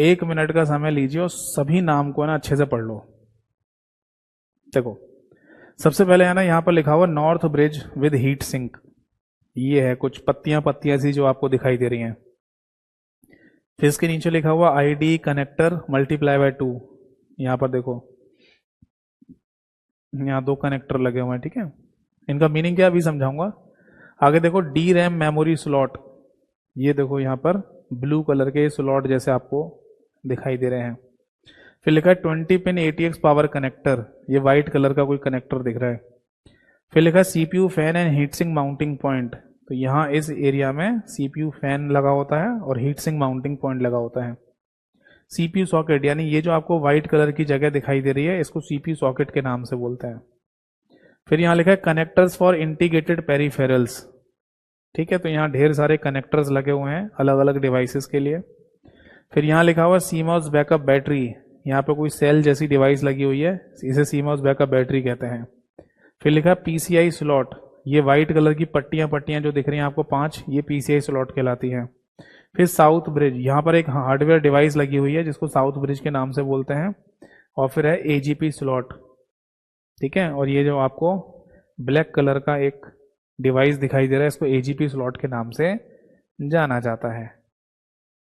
[SPEAKER 1] 1 मिनट का समय लीजिए और सभी नाम को है ना अच्छे से पढ़ लो। देखो सबसे पहले है ना यहाँ पर लिखा हुआ north bridge with heat sink, ये है कुछ पत्तियां पत्तियां सी जो आपको दिखाई दे रही हैं। फिर इसके नीचे लिखा हुआ आईडी कनेक्टर मल्टीप्लाई बाय 2, यहाँ पर देखो यहाँ 2 कनेक्टर लगे हुए हैं, ठीक है? इनका मीनिंग क्या अभी समझाऊंगा। आगे देखो डी रैम मेमोरी स्लॉट, ये देखो यहाँ पर ब्लू कलर के स्लॉट जैसे आपको दिखाई दे रहे हैं। फिर लिखा है 20 पिन ATX पावर कनेक्टर, ये व्हाइट कलर का कोई कनेक्टर दिख रहा है। फिर लिखा है CPU fan and heat sink mounting point, तो यहाँ इस एरिया में CPU फैन लगा होता है और हीट सिंक माउंटिंग पॉइंट लगा होता है। CPU सॉकेट, यानी ये जो आपको व्हाइट कलर की जगह दिखाई दे रही है इसको CPU सॉकेट के नाम से बोलते हैं। फिर यहाँ लिखा है कनेक्टर्स फॉर इंटीग्रेटेड पेरिफेरल्स, ठीक है? तो यहाँ ढेर सारे कनेक्टर्स लगे हुए हैं अलग अलग डिवाइसेस के लिए। फिर यहाँ लिखा हुआ CMOS बैकअप बैटरी, यहाँ पे कोई सेल जैसी डिवाइस लगी हुई है, इसे CMOS बैकअप बैटरी कहते हैं। फिर लिखा है PCI स्लॉट, ये व्हाइट कलर की पट्टियां पट्टियां जो दिख रही हैं आपको 5, ये PCI स्लॉट कहलाती हैं। फिर साउथ ब्रिज, यहाँ पर एक हार्डवेयर डिवाइस लगी हुई है जिसको साउथ ब्रिज के नाम से बोलते हैं। और फिर है AGP स्लॉट, ठीक है? और ये जो आपको ब्लैक कलर का एक डिवाइस दिखाई दे रहा है इसको AGP स्लॉट के नाम से जाना जाता है,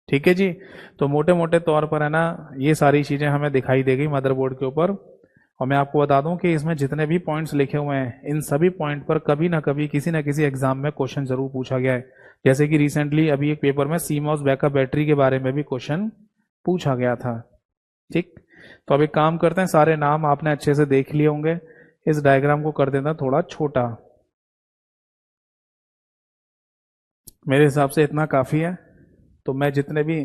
[SPEAKER 1] ठीक है जी। तो मोटे मोटे तौर पर है ना ये सारी चीजें हमें दिखाई देगी मदरबोर्ड के ऊपर। और मैं आपको बता दूं कि इसमें जितने भी पॉइंट्स लिखे हुए हैं इन सभी पॉइंट पर कभी ना कभी किसी ना किसी एग्जाम में क्वेश्चन जरूर पूछा गया है। जैसे कि रिसेंटली अभी एक पेपर में CMOS बैकअप बैटरी के बारे में भी क्वेश्चन पूछा गया था, ठीक? तो अब एक काम करते हैं, सारे नाम आपने अच्छे से देख लिए होंगे, इस डायग्राम को कर देना थोड़ा छोटा, मेरे हिसाब से इतना काफी है। तो मैं जितने भी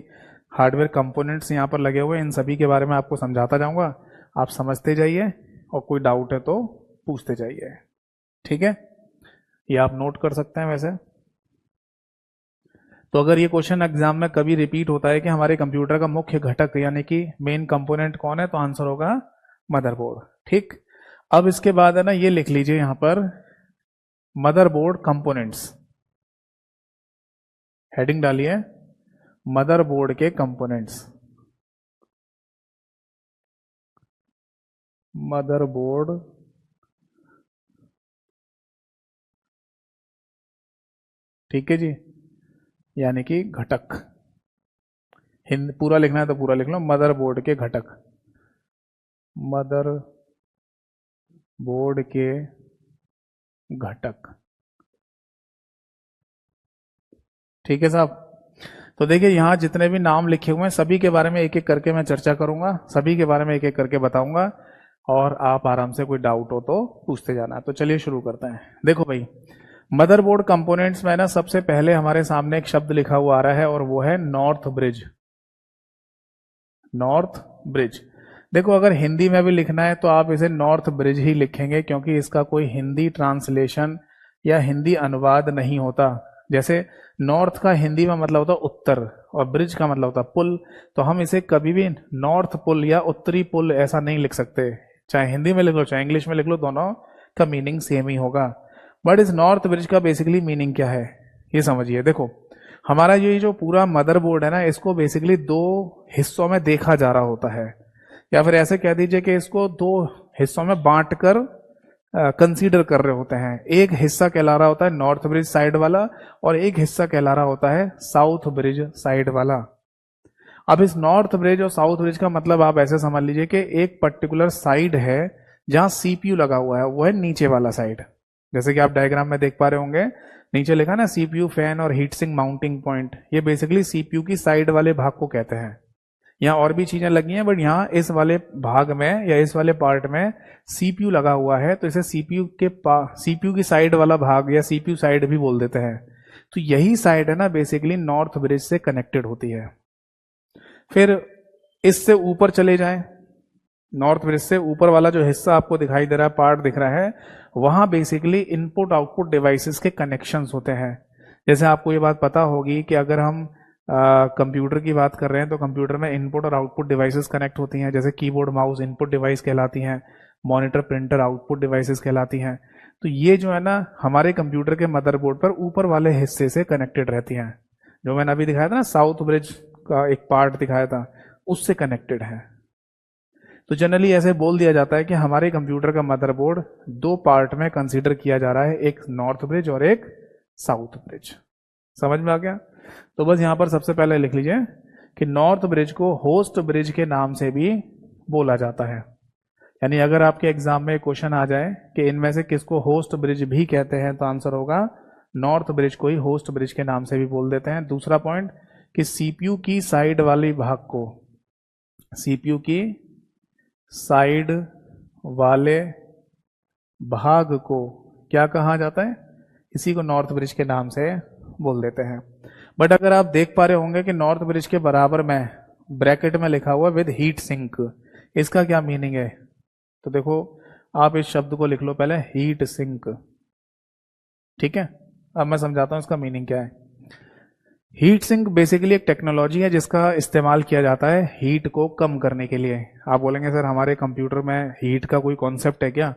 [SPEAKER 1] हार्डवेयर कंपोनेंट्स यहाँ पर लगे हुए हैं इन सभी के बारे में आपको समझाता जाऊंगा, आप समझते जाइए और कोई डाउट है तो पूछते जाइए, ठीक है? ये आप नोट कर सकते हैं वैसे। तो अगर ये क्वेश्चन एग्जाम में कभी रिपीट होता है कि हमारे कंप्यूटर का मुख्य घटक यानी कि मेन कंपोनेंट कौन है, तो आंसर होगा मदरबोर्ड, ठीक? अब इसके बाद है ना ये लिख लीजिए यहां पर मदरबोर्ड कंपोनेंट्स, हेडिंग डालिए मदरबोर्ड के कंपोनेंट्स, मदरबोर्ड ठीक है जी, यानी कि घटक। हिंदी पूरा लिखना है तो पूरा लिख लो, मदरबोर्ड के घटक, मदरबोर्ड के घटक, ठीक है साहब? तो देखिए यहाँ जितने भी नाम लिखे हुए हैं सभी के बारे में एक एक करके मैं चर्चा करूंगा, सभी के बारे में एक एक करके बताऊंगा और आप आराम से कोई डाउट हो तो पूछते जाना। तो चलिए शुरू करते हैं। देखो भाई मदरबोर्ड कंपोनेंट्स में ना सबसे पहले हमारे सामने एक शब्द लिखा हुआ आ रहा है और वो है नॉर्थ ब्रिज, नॉर्थ ब्रिज। देखो अगर हिंदी में भी लिखना है तो आप इसे नॉर्थ ब्रिज ही लिखेंगे क्योंकि इसका कोई हिंदी ट्रांसलेशन या हिंदी अनुवाद नहीं होता। जैसे नॉर्थ का हिंदी में मतलब होता उत्तर और ब्रिज का मतलब होता पुल, तो हम इसे कभी भी नॉर्थ पुल या उत्तरी पुल ऐसा नहीं लिख सकते, चाहे हिंदी में लिख लो चाहे इंग्लिश में लिख लो, दोनों का मीनिंग सेम ही होगा। बट इस नॉर्थ ब्रिज का बेसिकली मीनिंग क्या है ये समझिए। देखो हमारा ये जो पूरा मदरबोर्ड है ना इसको बेसिकली 2 हिस्सों में देखा जा रहा होता है, या फिर ऐसे कह दीजिए कि इसको 2 हिस्सों में बांटकर कंसीडर कर रहे होते हैं। एक हिस्सा कहला रहा होता है नॉर्थ ब्रिज साइड वाला और एक हिस्सा कहला रहा होता है साउथ ब्रिज साइड वाला। अब इस नॉर्थ ब्रिज और साउथ ब्रिज का मतलब आप ऐसे समझ लीजिए कि एक पर्टिकुलर साइड है जहां CPU लगा हुआ है, वो है नीचे वाला साइड, जैसे कि आप डायग्राम में देख पा रहे होंगे नीचे लिखा ना CPU फैन और हीट सिंक माउंटिंग पॉइंट, ये बेसिकली CPU की साइड वाले भाग को कहते हैं। यहाँ और भी चीजें लगी हैं, बट यहाँ इस वाले भाग में या इस वाले पार्ट में सीपीयू लगा हुआ है, तो इसे सीपीयू की साइड वाला भाग या सीपीयू साइड भी बोल देते हैं। तो यही साइड है ना बेसिकली नॉर्थ ब्रिज से कनेक्टेड होती है। फिर इससे ऊपर चले जाएं, नॉर्थ ब्रिज से ऊपर वाला जो हिस्सा आपको दिखाई दे रहा है, पार्ट दिख रहा है, वहां बेसिकली इनपुट आउटपुट डिवाइसेस के कनेक्शंस होते हैं। जैसे आपको ये बात पता होगी कि अगर हम कंप्यूटर की बात कर रहे हैं तो कंप्यूटर में इनपुट और आउटपुट डिवाइसेस कनेक्ट होती हैं, जैसे कीबोर्ड माउस इनपुट डिवाइस कहलाती हैं, मॉनिटर प्रिंटर आउटपुट डिवाइसेस कहलाती हैं। तो ये जो है ना हमारे कंप्यूटर के मदरबोर्ड पर ऊपर वाले हिस्से से कनेक्टेड रहती हैं। जो मैंने अभी दिखाया था ना, साउथ ब्रिज का एक पार्ट दिखाया था, उससे कनेक्टेड है। तो जनरली ऐसे बोल दिया जाता है कि हमारे कंप्यूटर का मदरबोर्ड दो पार्ट में कंसीडर किया जा रहा है, एक नॉर्थ ब्रिज और एक साउथ ब्रिज। समझ में आ गया? तो बस यहां पर सबसे पहले लिख लीजिए कि नॉर्थ ब्रिज को होस्ट ब्रिज के नाम से भी बोला जाता है। यानी अगर आपके एग्जाम में क्वेश्चन आ जाए कि इनमें से किसको होस्ट ब्रिज भी कहते हैं, तो आंसर होगा नॉर्थ ब्रिज को ही होस्ट ब्रिज के नाम से भी बोल देते हैं। दूसरा पॉइंट कि सीपीयू की साइड वाली भाग को, सीपीयू की साइड वाले भाग को क्या कहा जाता है? इसी को नॉर्थ ब्रिज के नाम से बोल देते हैं। बट अगर आप देख पा रहे होंगे कि नॉर्थ ब्रिज के बराबर में ब्रैकेट में लिखा हुआ विद हीट सिंक, इसका क्या मीनिंग है? तो देखो आप इस शब्द को लिख लो पहले, हीट सिंक। ठीक है, अब मैं समझाता हूं इसका मीनिंग क्या है। हीट सिंक बेसिकली एक टेक्नोलॉजी है जिसका इस्तेमाल किया जाता है हीट को कम करने के लिए। आप बोलेंगे सर हमारे कंप्यूटर में हीट का कोई कॉन्सेप्ट है क्या?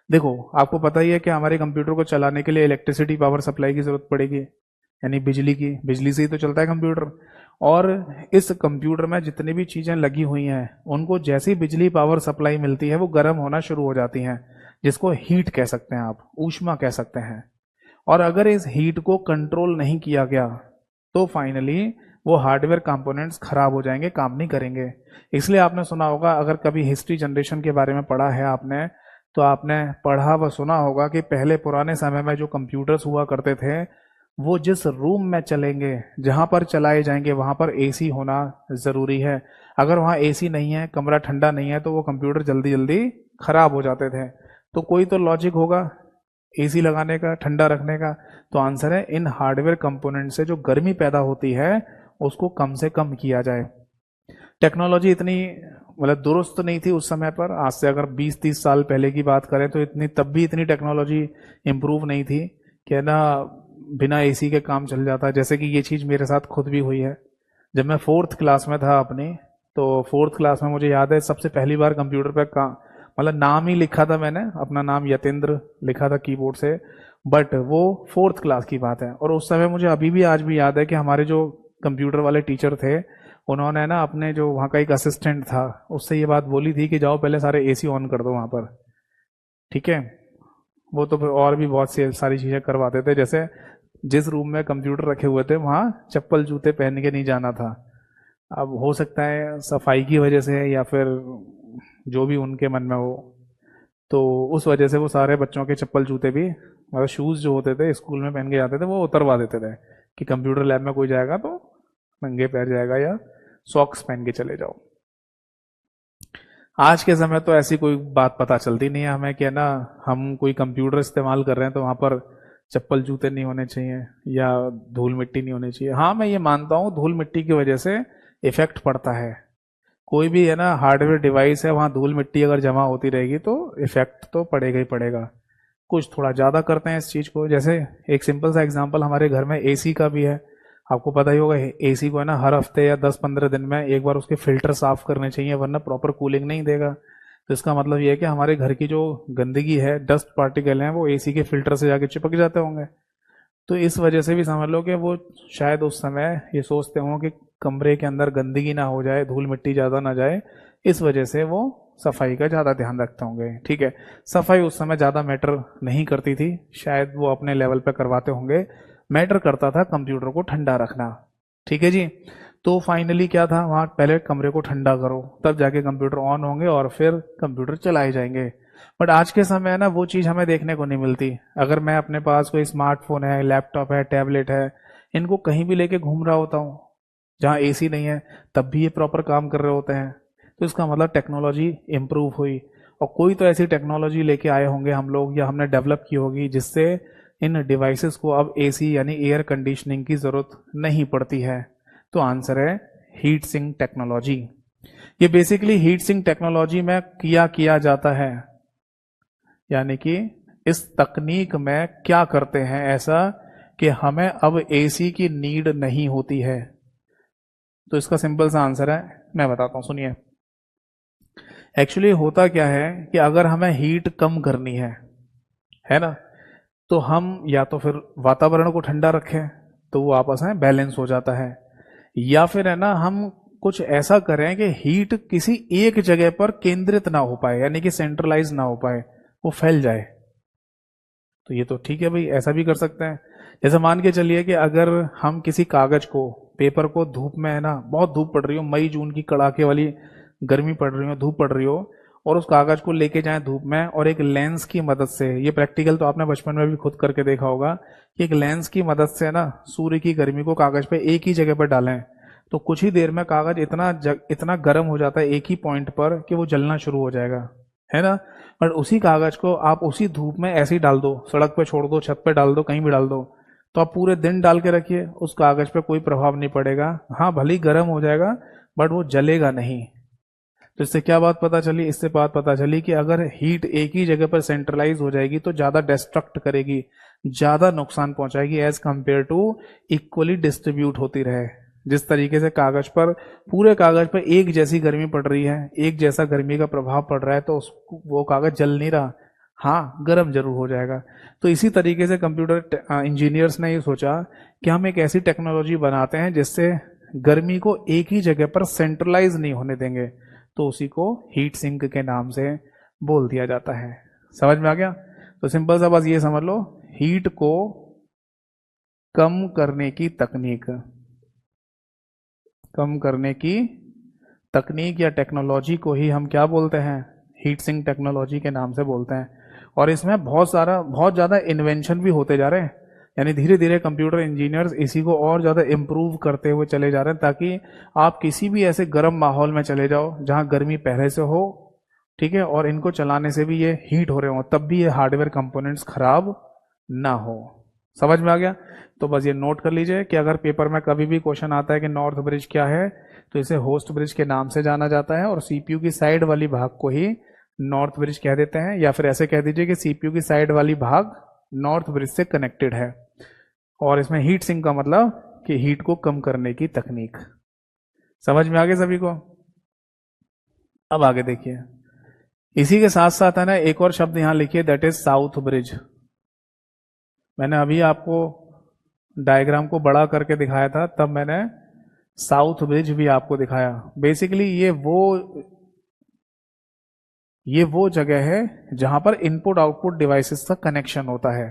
[SPEAKER 1] देखो आपको पता ही है कि हमारे कंप्यूटर को चलाने के लिए इलेक्ट्रिसिटी पावर सप्लाई की जरूरत पड़ेगी, यानी बिजली की। बिजली से ही तो चलता है कंप्यूटर। और इस कंप्यूटर में जितनी भी चीजें लगी हुई हैं उनको जैसी बिजली पावर सप्लाई मिलती है वो गर्म होना शुरू हो जाती हैं, जिसको हीट कह सकते हैं, आप ऊष्मा कह सकते हैं। और अगर इस हीट को कंट्रोल नहीं किया गया तो फाइनली वो हार्डवेयर कंपोनेंट्स खराब हो जाएंगे, काम नहीं करेंगे। इसलिए आपने सुना होगा, अगर कभी हिस्ट्री जनरेशन के बारे में पढ़ा है आपने, तो आपने पढ़ा व सुना होगा कि पहले पुराने समय में जो कंप्यूटर्स हुआ करते थे वो जिस रूम में चलेंगे, जहां पर चलाए जाएंगे, वहां पर एसी होना जरूरी है। अगर वहां एसी नहीं है, कमरा ठंडा नहीं है, तो वो कंप्यूटर जल्दी जल्दी खराब हो जाते थे। तो कोई तो लॉजिक होगा एसी लगाने का, ठंडा रखने का। तो आंसर है इन हार्डवेयर कंपोनेंट से जो गर्मी पैदा होती है उसको कम से कम किया जाए। टेक्नोलॉजी इतनी मतलब दुरुस्त नहीं थी उस समय पर। आज से अगर 20-30 साल पहले की बात करें तो तब भी इतनी टेक्नोलॉजी इंप्रूव नहीं थी कि ना बिना एसी के काम चल जाता। जैसे कि ये चीज मेरे साथ खुद भी हुई है। जब मैं 4th क्लास में था अपनी, तो 4th क्लास में मुझे याद है सबसे पहली बार कंप्यूटर पर काम, मतलब नाम ही लिखा था मैंने, अपना नाम यतेंद्र लिखा था कीबोर्ड से। बट वो 4th क्लास की बात है। और उस समय मुझे अभी भी आज भी याद है कि हमारे जो कंप्यूटर वाले टीचर थे उन्होंने ना अपने जो वहाँ का एक असिस्टेंट था उससे ये बात बोली थी कि जाओ पहले सारे एसी ऑन कर दो वहाँ पर। ठीक है, वो तो फिर और भी बहुत सी सारी चीज़ें करवाते थे। जैसे जिस रूम में कंप्यूटर रखे हुए थे वहाँ चप्पल जूते पहन के नहीं जाना था। अब हो सकता है सफाई की वजह से या फिर जो भी उनके मन में हो, तो उस वजह से वो सारे बच्चों के चप्पल जूते भी, मतलब शूज़ जो होते थे स्कूल में पहन के जाते थे, वो उतरवा देते थे कि कंप्यूटर लैब में कोई जाएगा तो नंगे पैर जाएगा या सॉक्स पहन के चले जाओ। आज के समय तो ऐसी कोई बात पता चलती नहीं है हमें कि ना हम कोई कंप्यूटर इस्तेमाल कर रहे हैं तो वहाँ पर चप्पल जूते नहीं होने चाहिए या धूल मिट्टी नहीं होनी चाहिए। हाँ मैं ये मानता हूँ धूल मिट्टी की वजह से इफेक्ट पड़ता है। कोई भी है ना हार्डवेयर डिवाइस है, वहाँ धूल मिट्टी अगर जमा होती रहेगी तो इफेक्ट तो पड़ेगा ही पड़ेगा। कुछ थोड़ा ज़्यादा करते हैं इस चीज़ को। जैसे एक सिंपल सा एग्जांपल हमारे घर में एसी का भी है। आपको पता ही होगा एसी को है ना हर हफ्ते या 10-15 दिन में एक बार उसके फिल्टर साफ करने चाहिए, वरना प्रॉपर कूलिंग नहीं देगा। तो इसका मतलब ये है कि हमारे घर की जो गंदगी है, डस्ट पार्टिकल हैं, वो एसी के फिल्टर से जाके चिपक जाते होंगे। तो इस वजह से भी समझ लो कि वो शायद उस समय ये सोचते हों कि कमरे के अंदर गंदगी ना हो जाए, धूल मिट्टी ज़्यादा ना जाए, इस वजह से वो सफाई का ज़्यादा ध्यान रखते होंगे। ठीक है, सफाई उस समय ज़्यादा मैटर नहीं करती थी, शायद वो अपने लेवल पे करवाते होंगे। मैटर करता था कंप्यूटर को ठंडा रखना। ठीक है जी, तो फाइनली क्या था, वहाँ पहले कमरे को ठंडा करो तब जाके कंप्यूटर ऑन होंगे और फिर कंप्यूटर चलाए जाएंगे। बट आज के समय ना वो चीज़ हमें देखने को नहीं मिलती। अगर मैं अपने पास कोई स्मार्टफोन है, लैपटॉप है, टैबलेट है, इनको कहीं भी लेके घूम रहा होता हूँ, जहाँ एसी नहीं है तब भी ये प्रॉपर काम कर रहे होते हैं। तो इसका मतलब टेक्नोलॉजी इम्प्रूव हुई, और कोई तो ऐसी टेक्नोलॉजी लेके आए होंगे हम लोग, या हमने डेवलप की होगी, जिससे इन डिवाइसेस को अब एसी यानी एयर कंडीशनिंग की ज़रूरत नहीं पड़ती है। तो आंसर है हीट सिंक टेक्नोलॉजी। ये बेसिकली हीट सिंक टेक्नोलॉजी में किया जाता है, यानी कि इस तकनीक में क्या करते हैं ऐसा कि हमें अब एसी की नीड नहीं होती है। तो इसका सिंपल सा आंसर है, मैं बताता हूं, सुनिए। एक्चुअली होता क्या है कि अगर हमें हीट कम करनी है ना, तो हम या तो फिर वातावरण को ठंडा रखें तो वो आपस में बैलेंस हो जाता है, या फिर है ना हम कुछ ऐसा करें कि हीट किसी एक जगह पर केंद्रित ना हो पाए, यानी कि सेंट्रलाइज ना हो पाए, वो फैल जाए। तो ये तो ठीक है भाई, ऐसा भी कर सकते हैं। जैसे मान के चलिए कि अगर हम किसी कागज को, पेपर को धूप में, है ना, बहुत धूप पड़ रही हो, मई जून की कड़ाके वाली गर्मी पड़ रही हो, धूप पड़ रही हो, और उस कागज को लेके जाएं धूप में, और एक लेंस की मदद से, ये प्रैक्टिकल तो आपने बचपन में भी खुद करके देखा होगा, कि एक लेंस की मदद से ना सूर्य की गर्मी को कागज पे एक ही जगह पर डालें, तो कुछ ही देर में कागज इतना गर्म हो जाता है एक ही पॉइंट पर कि वो जलना शुरू हो जाएगा, है ना। पर उसी कागज को आप उसी धूप में ऐसे ही डाल दो, सड़क पे छोड़ दो, छत पे डाल दो, कहीं भी डाल दो, तो आप पूरे दिन डाल के रखिए, उस कागज पे कोई प्रभाव नहीं पड़ेगा। हाँ, भले ही गर्म हो जाएगा बट वो जलेगा नहीं। तो इससे क्या बात पता चली? इससे बात पता चली कि अगर हीट एक ही जगह पर सेंट्रलाइज हो जाएगी तो ज्यादा डिस्ट्रक्ट करेगी, ज्यादा नुकसान पहुंचाएगी, as compare to equally distribute होती रहे। जिस तरीके से कागज पर, पूरे कागज पर एक जैसी गर्मी पड़ रही है, एक जैसा गर्मी का प्रभाव पड़ रहा है, तो वो कागज जल नहीं रहा, हाँ गर्म जरूर हो जाएगा। तो इसी तरीके से कंप्यूटर इंजीनियर्स ने ये सोचा कि हम एक ऐसी टेक्नोलॉजी बनाते हैं जिससे गर्मी को एक ही जगह पर सेंट्रलाइज नहीं होने देंगे, तो उसी को हीट सिंक के नाम से बोल दिया जाता है। समझ में आ गया? तो सिंपल सा बस ये समझ लो, हीट को कम करने की तकनीक, कम करने की तकनीक या टेक्नोलॉजी को ही हम क्या बोलते हैं? हीट सिंक टेक्नोलॉजी के नाम से बोलते हैं। और इसमें बहुत ज़्यादा इन्वेंशन भी होते जा रहे हैं, यानी धीरे धीरे कंप्यूटर इंजीनियर्स इसी को और ज़्यादा इम्प्रूव करते हुए चले जा रहे हैं, ताकि आप किसी भी ऐसे गर्म माहौल में चले जाओ जहाँ गर्मी पहले से हो, ठीक है, और इनको चलाने से भी ये हीट हो रहे हो, तब भी ये हार्डवेयर कंपोनेंट्स खराब ना हो। समझ में आ गया? तो बस ये नोट कर लीजिए कि अगर पेपर में कभी भी क्वेश्चन आता है कि नॉर्थ ब्रिज क्या है, तो इसे होस्ट ब्रिज के नाम से जाना जाता है, और सीपीयू की साइड वाली भाग को ही नॉर्थ ब्रिज कह देते हैं, या फिर ऐसे कह दीजिए कि सीपीयू की साइड वाली भाग नॉर्थ ब्रिज से कनेक्टेड है। और इसमें हीट सिंक का मतलब कि हीट को कम करने की तकनीक। समझ में आ गया सभी को? अब आगे देखिए, इसी के साथ साथ है ना एक और शब्द यहां लिखिए, दैट इज साउथ ब्रिज। मैंने अभी आपको डायग्राम को बड़ा करके दिखाया था, तब मैंने साउथ ब्रिज भी आपको दिखाया। बेसिकली ये वो जगह है जहां पर इनपुट आउटपुट डिवाइसेस का कनेक्शन होता है।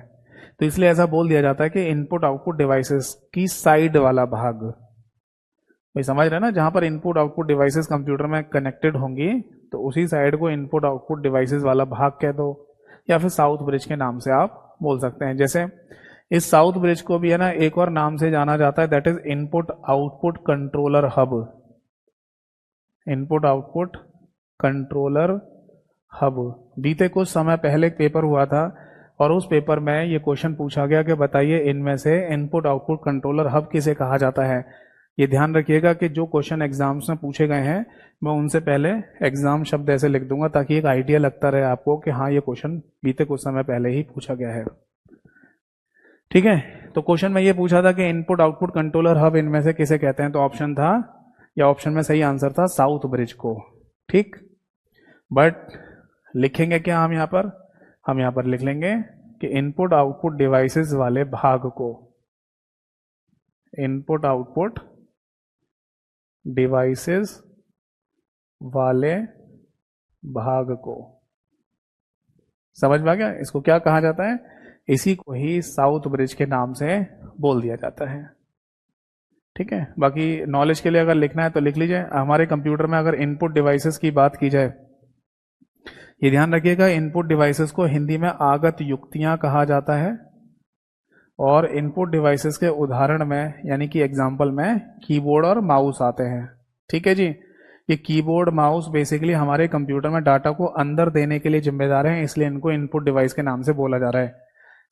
[SPEAKER 1] तो इसलिए ऐसा बोल दिया जाता है कि इनपुट आउटपुट डिवाइसेस की साइड वाला भाग, भाई समझ रहे हैं ना, जहां पर इनपुट आउटपुट डिवाइसेस कंप्यूटर में कनेक्टेड होंगी, तो उसी साइड को इनपुट आउटपुट डिवाइसेस वाला भाग कह दो, या फिर साउथ ब्रिज के नाम से आप बोल सकते हैं। जैसे इस साउथ ब्रिज को भी है ना एक और नाम से जाना जाता है, that is input output controller hub. Input output controller hub. बीते कुछ समय पहले एक पेपर हुआ था, और उस पेपर में ये क्वेश्चन पूछा गया कि बताइए इनमें से इनपुट आउटपुट कंट्रोलर हब किसे कहा जाता है। ये ध्यान रखिएगा कि जो क्वेश्चन एग्जाम्स में पूछे गए हैं, मैं उनसे पहले एग्जाम शब्द ऐसे लिख दूंगा ताकि एक आइडिया लगता रहे आपको कि हाँ ये क्वेश्चन बीते कुछ समय पहले ही पूछा गया है। ठीक है, तो क्वेश्चन में ये पूछा था कि इनपुट आउटपुट कंट्रोलर हब इनमें से किसे कहते हैं, तो ऑप्शन था, या ऑप्शन में सही आंसर था साउथ ब्रिज को। ठीक, बट लिखेंगे क्या हम यहां पर? हम यहां पर लिख लेंगे कि इनपुट आउटपुट डिवाइसेस वाले भाग को, इनपुट आउटपुट डिवाइसेस वाले भाग को। समझ में आ गया? इसको क्या कहा जाता है? इसी को ही साउथ ब्रिज के नाम से बोल दिया जाता है। ठीक है, बाकी नॉलेज के लिए अगर लिखना है तो लिख लीजिए। हमारे कंप्यूटर में अगर इनपुट डिवाइसेस की बात की जाए, ये ध्यान रखिएगा, इनपुट डिवाइसेस को हिंदी में आगत युक्तियां कहा जाता है, और इनपुट डिवाइसेस के उदाहरण में यानी कि एग्जाम्पल में कीबोर्ड और माउस आते हैं। ठीक है जी, ये कीबोर्ड माउस बेसिकली हमारे कंप्यूटर में डाटा को अंदर देने के लिए जिम्मेदार हैं, इसलिए इनको इनपुट डिवाइस के नाम से बोला जा रहा है।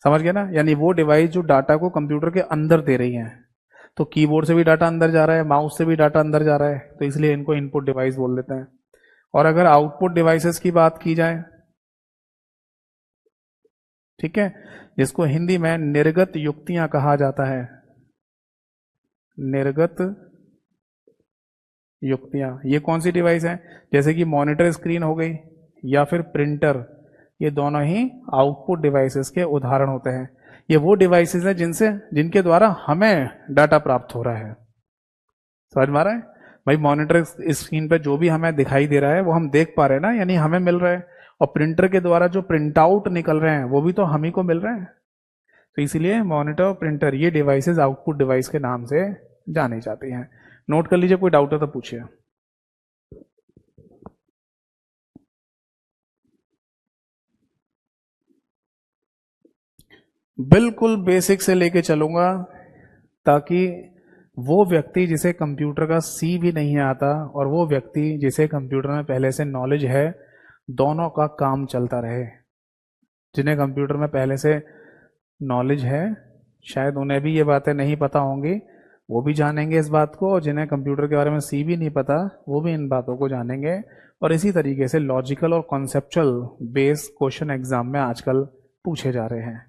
[SPEAKER 1] समझ गया ना, यानी वो डिवाइस जो डाटा को कंप्यूटर के अंदर दे रही है। तो कीबोर्ड से भी डाटा अंदर जा रहा है, माउस से भी डाटा अंदर जा रहा है, तो इसलिए इनको इनपुट डिवाइस बोल देते हैं। और अगर आउटपुट डिवाइसेस की बात की जाए, ठीक है, जिसको हिंदी में निर्गत युक्तियां कहा जाता है, निर्गत युक्तियां, ये कौन सी डिवाइस है? जैसे कि मॉनिटर स्क्रीन हो गई या फिर प्रिंटर, ये दोनों ही आउटपुट डिवाइसेस के उदाहरण होते हैं। ये वो डिवाइसेस हैं जिनके द्वारा हमें डाटा प्राप्त हो रहा है। समझ में आ रहा है भाई? मॉनिटर स्क्रीन पे जो भी हमें दिखाई दे रहा है वो हम देख पा रहे हैं ना, यानी हमें मिल रहा है। और प्रिंटर के द्वारा जो प्रिंट आउट निकल रहे हैं वो भी तो हम ही को मिल रहे हैं। तो इसीलिए मॉनिटर और प्रिंटर ये डिवाइसेस आउटपुट डिवाइस के नाम से जानी जाती हैं। नोट कर लीजिए, कोई डाउट है तो पूछिए। बिल्कुल बेसिक से लेके चलूंगा, ताकि वो व्यक्ति जिसे कंप्यूटर का सी भी नहीं आता और वो व्यक्ति जिसे कंप्यूटर में पहले से नॉलेज है, दोनों का काम चलता रहे। जिन्हें कंप्यूटर में पहले से नॉलेज है शायद उन्हें भी ये बातें नहीं पता होंगी, वो भी जानेंगे इस बात को, और जिन्हें कंप्यूटर के बारे में सी भी नहीं पता वो भी इन बातों को जानेंगे। और इसी तरीके से लॉजिकल और कॉन्सेप्चुअल बेस्ड क्वेश्चन एग्जाम में आजकल पूछे जा रहे हैं।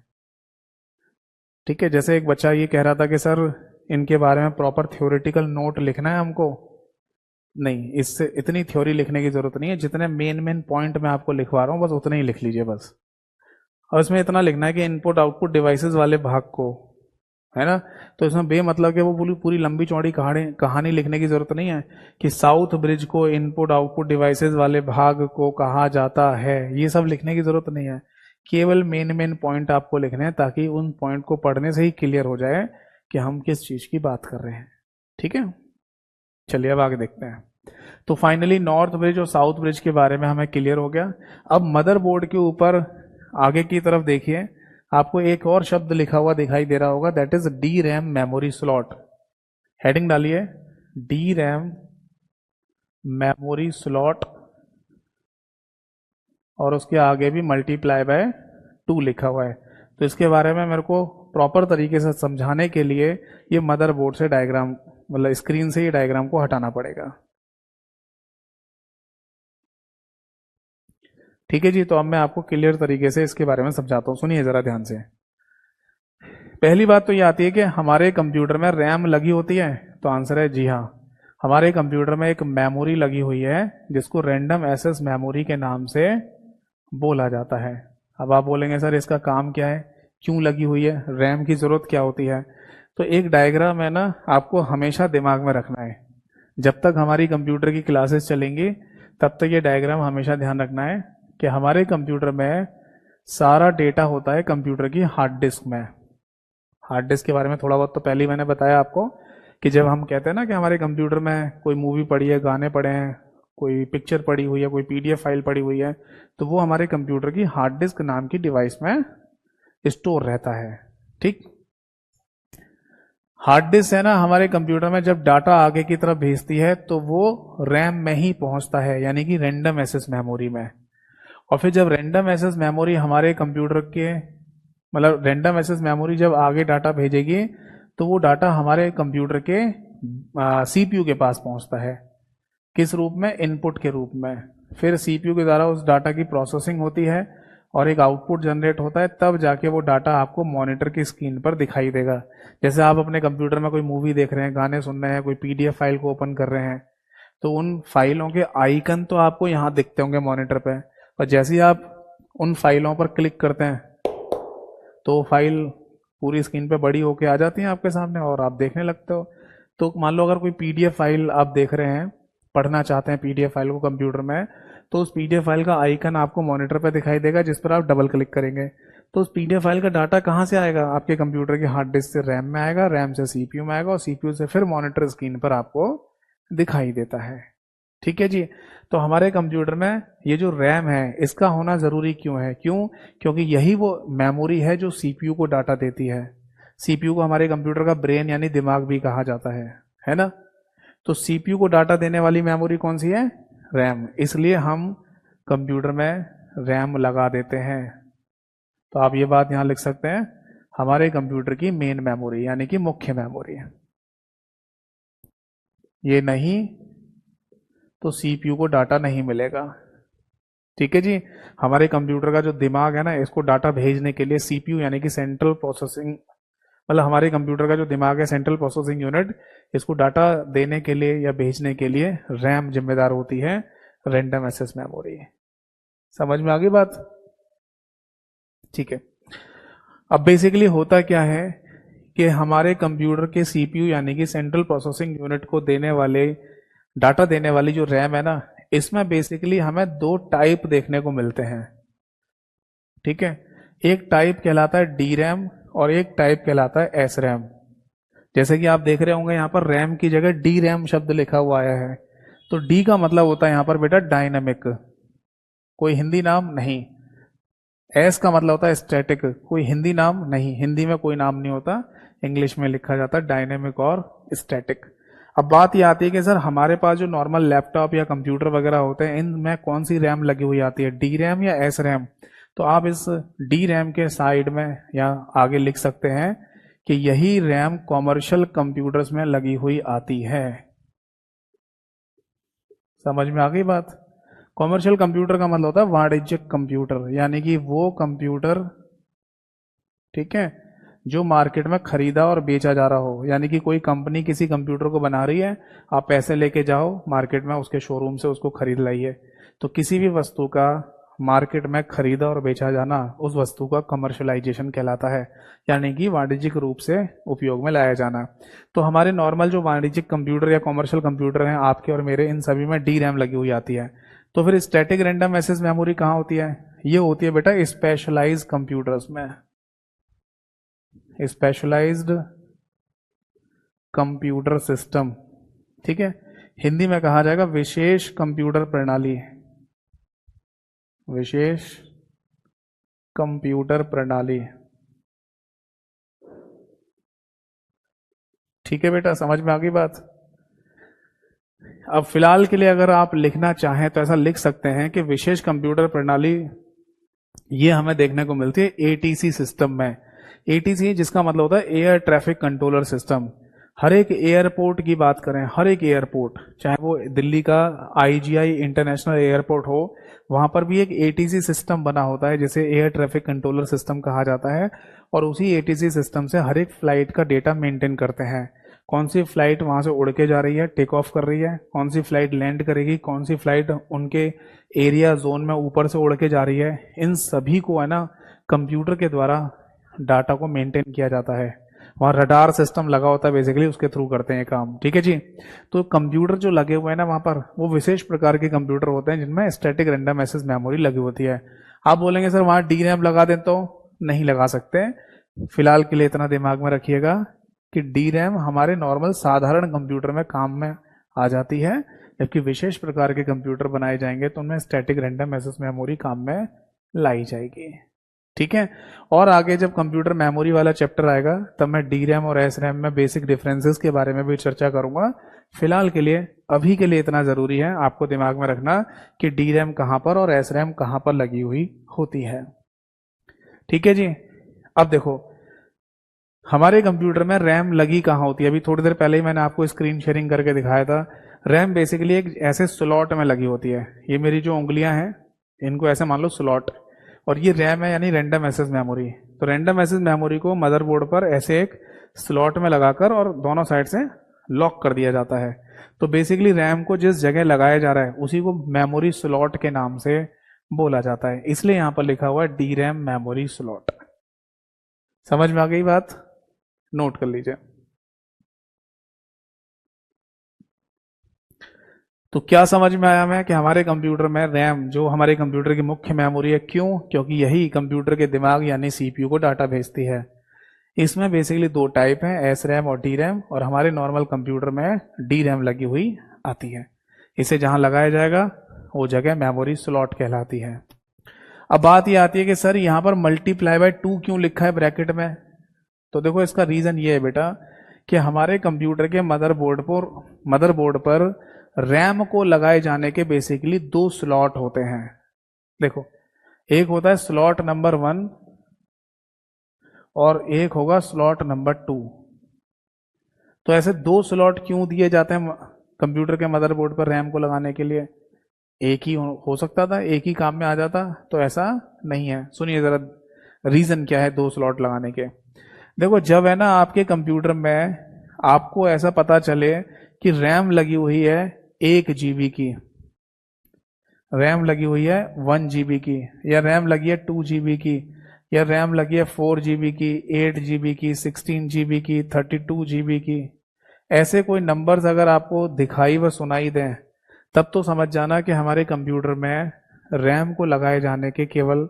[SPEAKER 1] ठीक है, जैसे एक बच्चा ये कह रहा था कि सर इनके बारे में प्रॉपर थ्योरेटिकल नोट लिखना है हमको। नहीं, इससे इतनी थ्योरी लिखने की जरूरत नहीं है, जितने मेन पॉइंट मैं आपको लिखवा रहा हूँ बस उतने ही लिख लीजिए बस। और इसमें इतना लिखना है कि इनपुट आउटपुट डिवाइसेस वाले भाग को, है ना, तो इसमें बेमतलब के वो पूरी पूरी लंबी चौड़ी कहानी लिखने की जरूरत नहीं है कि साउथ ब्रिज को इनपुट आउटपुट डिवाइसेस वाले भाग को कहा जाता है, ये सब लिखने की जरूरत नहीं है। केवल मेन पॉइंट आपको लिखने हैं, ताकि उन पॉइंट को पढ़ने से ही क्लियर हो जाए कि हम किस चीज की बात कर रहे हैं। ठीक है, चलिए अब आगे देखते हैं। तो फाइनली नॉर्थ ब्रिज और साउथ ब्रिज के बारे में हमें क्लियर हो गया। अब मदरबोर्ड के ऊपर आगे की तरफ देखिए, आपको एक और शब्द लिखा हुआ दिखाई दे रहा होगा, that is D RAM memory slot. Heading डालिए, डी रैम मेमोरी स्लॉट, और उसके आगे भी मल्टीप्लाई बाय 2 लिखा हुआ है। तो इसके बारे में मेरे को प्रॉपर तरीके से समझाने के लिए ये मदरबोर्ड से डायग्राम, मतलब स्क्रीन से ये डायग्राम को हटाना पड़ेगा। ठीक है जी, तो अब मैं आपको क्लियर तरीके से इसके बारे में समझाता हूँ, सुनिए जरा ध्यान से। पहली बात तो ये आती है कि हमारे कंप्यूटर में रैम लगी होती है, तो आंसर है जी हाँ। हमारे कंप्यूटर में एक मेमोरी लगी हुई है जिसको रैंडम एक्सेस मेमोरी के नाम से बोला जाता है। अब आप बोलेंगे सर इसका काम क्या है, क्यों लगी हुई है, रैम की जरूरत क्या होती है? तो एक डायग्राम है ना, आपको हमेशा दिमाग में रखना है। जब तक हमारी कंप्यूटर की क्लासेस चलेंगी तब तक ये डायग्राम हमेशा ध्यान रखना है कि हमारे कंप्यूटर में सारा डेटा होता है कंप्यूटर की हार्ड डिस्क में। हार्ड डिस्क के बारे में थोड़ा बहुत तो पहले ही मैंने बताया आपको कि जब हम कहते हैं ना कि हमारे कंप्यूटर में कोई मूवी पड़ी है, गाने पड़े हैं, कोई पिक्चर पड़ी हुई है, कोई पीडीएफ फाइल पड़ी हुई है, तो वो हमारे कंप्यूटर की हार्ड डिस्क नाम की डिवाइस में स्टोर रहता है। ठीक, हार्ड डिस्क है ना हमारे कंप्यूटर में जब डाटा आगे की तरफ भेजती है तो वो रैम में ही पहुंचता है, यानी कि रैंडम एक्सेस मेमोरी में। और फिर जब रैंडम एक्सेस मेमोरी हमारे कंप्यूटर के, मतलब रैंडम एक्सेस मेमोरी जब आगे डाटा भेजेगी तो वो डाटा हमारे कंप्यूटर के सीपीयू के पास पहुंचता है। किस रूप में? इनपुट के रूप में। फिर सीपीयू के द्वारा उस डाटा की प्रोसेसिंग होती है और एक आउटपुट जनरेट होता है, तब जाके वो डाटा आपको मॉनिटर की स्क्रीन पर दिखाई देगा। जैसे आप अपने कंप्यूटर में कोई मूवी देख रहे हैं, गाने सुन रहे हैं, कोई पीडीएफ फाइल को ओपन कर रहे हैं, तो उन फाइलों के आइकन तो आपको यहाँ दिखते होंगे मॉनिटर पे, और जैसे ही आप उन फाइलों पर क्लिक करते हैं तो फाइल पूरी स्क्रीन पे बड़ी होके आ जाती है आपके सामने और आप देखने लगते हो। तो मान लो अगर कोई पीडीएफ फाइल आप देख रहे हैं, पढ़ना चाहते हैं पीडीएफ फाइल को कंप्यूटर में, तो उस पीडीएफ फाइल का आइकन आपको मॉनिटर पे दिखाई देगा, जिस पर आप डबल क्लिक करेंगे। तो उस पीडीएफ फाइल का डाटा कहाँ से आएगा? आपके कंप्यूटर की हार्ड डिस्क से रैम में आएगा, रैम से सीपीयू में आएगा, और सीपीयू से फिर मॉनिटर स्क्रीन पर आपको दिखाई देता है। ठीक है जी, तो हमारे कंप्यूटर में ये जो रैम है इसका होना जरूरी क्यों है? क्योंकि यही वो मेमोरी है जो सीपीयू को डाटा देती है। सीपीयू को हमारे कंप्यूटर का ब्रेन यानी दिमाग भी कहा जाता है ना। तो सीपीयू को डाटा देने वाली मेमोरी कौन सी है? रैम। इसलिए हम कंप्यूटर में रैम लगा देते हैं। तो आप ये बात यहां लिख सकते हैं, हमारे कंप्यूटर की मेन मेमोरी यानी कि मुख्य मेमोरी है। ये नहीं तो सीपीयू को डाटा नहीं मिलेगा। ठीक है जी। हमारे कंप्यूटर का जो दिमाग है ना, इसको डाटा भेजने के लिए सीपीयू यानी कि सेंट्रल प्रोसेसिंग, मतलब हमारे कंप्यूटर का जो दिमाग है सेंट्रल प्रोसेसिंग यूनिट, इसको डाटा देने के लिए या भेजने के लिए रैम जिम्मेदार होती है, रैंडम एक्सेस मेमोरी। समझ में आ गई बात? ठीक है। अब बेसिकली होता क्या है कि हमारे कंप्यूटर के सीपीयू यानी कि सेंट्रल प्रोसेसिंग यूनिट को देने वाले डाटा देने वाली जो रैम है ना, इसमें बेसिकली हमें दो टाइप देखने को मिलते हैं। ठीक है। एक टाइप कहलाता है डी रैम और एक टाइप कहलाता है एस रैम। जैसे कि आप देख रहे होंगे यहां पर रैम की जगह डी रैम शब्द लिखा हुआ आया है। तो डी का मतलब होता है यहां पर बेटा डायनेमिक, कोई हिंदी नाम नहीं। एस का मतलब होता है स्टैटिक, कोई हिंदी नाम नहीं, हिंदी में कोई नाम नहीं होता, इंग्लिश में लिखा जाता है डायनेमिक और स्टैटिक। अब बात ये आती है कि सर हमारे पास जो नॉर्मल लैपटॉप या कंप्यूटर वगैरह होते हैं, इनमें कौन सी रैम लगी हुई आती है, डी रैम या एस रैम? तो आप इस डी रैम के साइड में या आगे लिख सकते हैं कि यही रैम कॉमर्शियल कंप्यूटर्स में लगी हुई आती है। समझ में आ गई बात? कॉमर्शियल कंप्यूटर का मतलब होता है वाणिज्यिक कंप्यूटर, यानी कि वो कंप्यूटर, ठीक है, जो मार्केट में खरीदा और बेचा जा रहा हो। यानी कि कोई कंपनी किसी कंप्यूटर को बना रही है, आप पैसे लेके जाओ मार्केट में, उसके शोरूम से उसको खरीद लाइए। तो किसी भी वस्तु का मार्केट में खरीदा और बेचा जाना, उस वस्तु का कमर्शलाइजेशन कहलाता है, यानी कि वाणिज्यिक रूप से उपयोग में लाया जाना। तो हमारे नॉर्मल जो वाणिज्यिक कंप्यूटर या कॉमर्शियल कंप्यूटर हैं आपके और मेरे, इन सभी में डी रैम लगी हुई आती है। तो फिर स्टैटिक रैंडम एक्सेस मेमोरी कहाँ होती है? ये होती है बेटा स्पेशलाइज्ड कंप्यूटर्स में, स्पेशलाइज्ड कंप्यूटर सिस्टम। ठीक है। हिंदी में कहा जाएगा विशेष कंप्यूटर प्रणाली, विशेष कंप्यूटर प्रणाली। ठीक है बेटा, समझ में आ गई बात? अब फिलहाल के लिए अगर आप लिखना चाहें तो ऐसा लिख सकते हैं कि विशेष कंप्यूटर प्रणाली ये हमें देखने को मिलती है एटीसी सिस्टम में। एटीसी जिसका मतलब होता है एयर ट्रैफिक कंट्रोलर सिस्टम। हर एक एयरपोर्ट की बात करें, हर एक एयरपोर्ट, चाहे वो दिल्ली का आईजीआई इंटरनेशनल एयरपोर्ट हो, वहां पर भी एक एटीसी सिस्टम बना होता है जिसे एयर ट्रैफिक कंट्रोलर सिस्टम कहा जाता है। और उसी एटीसी सिस्टम से हर एक फ्लाइट का डेटा मेंटेन करते हैं। कौन सी फ्लाइट वहां से उड़ के जा रही है, टेक ऑफ कर रही है, कौन सी फ्लाइट लैंड करेगी, कौन सी फ्लाइट उनके एरिया जोन में ऊपर से उड़ के जा रही है, इन सभी को है ना कंप्यूटर के द्वारा डाटा को मेंटेन किया जाता है। वहां रडार सिस्टम लगा होता है, बेसिकली उसके थ्रू करते हैं काम। ठीक है जी। तो कंप्यूटर जो लगे हुए हैं ना वहां पर, वो विशेष प्रकार के कंप्यूटर होते हैं जिनमें स्टैटिक रैंडम एक्सेस मेमोरी लगी होती है। आप बोलेंगे सर वहां डी रैम लगा दें, तो नहीं लगा सकते। फिलहाल के लिए इतना दिमाग में रखिएगा कि डी रैम हमारे नॉर्मल साधारण कंप्यूटर में काम में आ जाती है, जबकि विशेष प्रकार के कंप्यूटर बनाए जाएंगे तो उनमें स्टैटिक रैंडम एक्सेस मेमोरी काम में लाई जाएगी। ठीक है। और आगे जब कंप्यूटर मेमोरी वाला चैप्टर आएगा तब मैं डी रैम और एस रैम में बेसिक डिफरेंसेस के बारे में भी चर्चा करूंगा। फिलहाल के लिए, अभी के लिए इतना जरूरी है आपको दिमाग में रखना कि डी रैम कहां पर और एस रैम कहां पर लगी हुई होती है। ठीक है जी। अब देखो हमारे कंप्यूटर में रैम लगी कहां होती है। अभी थोड़ी देर पहले ही मैंने आपको स्क्रीन शेयरिंग करके दिखाया था। रैम बेसिकली एक ऐसे स्लॉट में लगी होती है। ये मेरी जो उंगलियां हैं इनको ऐसे मान लो स्लॉट, और ये रैम है यानी रैंडम एक्सेस मेमोरी। तो रैंडम एक्सेस मेमोरी को मदरबोर्ड पर ऐसे एक स्लॉट में लगाकर और दोनों साइड से लॉक कर दिया जाता है। तो बेसिकली रैम को जिस जगह लगाया जा रहा है उसी को मेमोरी स्लॉट के नाम से बोला जाता है, इसलिए यहां पर लिखा हुआ है डी रैम मेमोरी स्लॉट। समझ में आ गई बात? नोट कर लीजिए। तो क्या समझ में आया हमें कि हमारे कंप्यूटर में रैम जो हमारे कंप्यूटर की मुख्य मेमोरी है, क्यों? क्योंकि यही कंप्यूटर के दिमाग यानी सीपीयू को डाटा भेजती है। इसमें बेसिकली दो टाइप हैं, एस रैम और डी रैम, और हमारे नॉर्मल कंप्यूटर में डी रैम लगी हुई आती है। इसे जहां लगाया जाएगा वो जगह मेमोरी स्लॉट कहलाती है। अब बात ये आती है कि सर यहां पर मल्टीप्लाई बाय 2 क्यों लिखा है ब्रैकेट में? तो देखो इसका रीजन ये है बेटा कि हमारे कंप्यूटर के मदरबोर्ड पर रैम को लगाए जाने के बेसिकली 2 स्लॉट होते हैं। देखो, एक होता है स्लॉट नंबर 1 और एक होगा स्लॉट नंबर 2। तो ऐसे 2 स्लॉट क्यों दिए जाते हैं कंप्यूटर के मदरबोर्ड पर रैम को लगाने के लिए? एक ही हो सकता था, एक ही काम में आ जाता, तो ऐसा नहीं है। सुनिए जरा रीजन क्या है 2 स्लॉट लगाने के। देखो, जब है ना आपके कंप्यूटर में आपको ऐसा पता चले कि रैम लगी हुई है 1 जीबी की, रैम लगी हुई है 1 जीबी की, या रैम लगी है 2 जीबी की, या रैम लगी है 4 जीबी की, 8 जीबी की, 16 जीबी की, 32 जीबी की, ऐसे कोई नंबर्स अगर आपको दिखाई व सुनाई दें, तब तो समझ जाना कि हमारे कंप्यूटर में रैम को लगाए जाने के केवल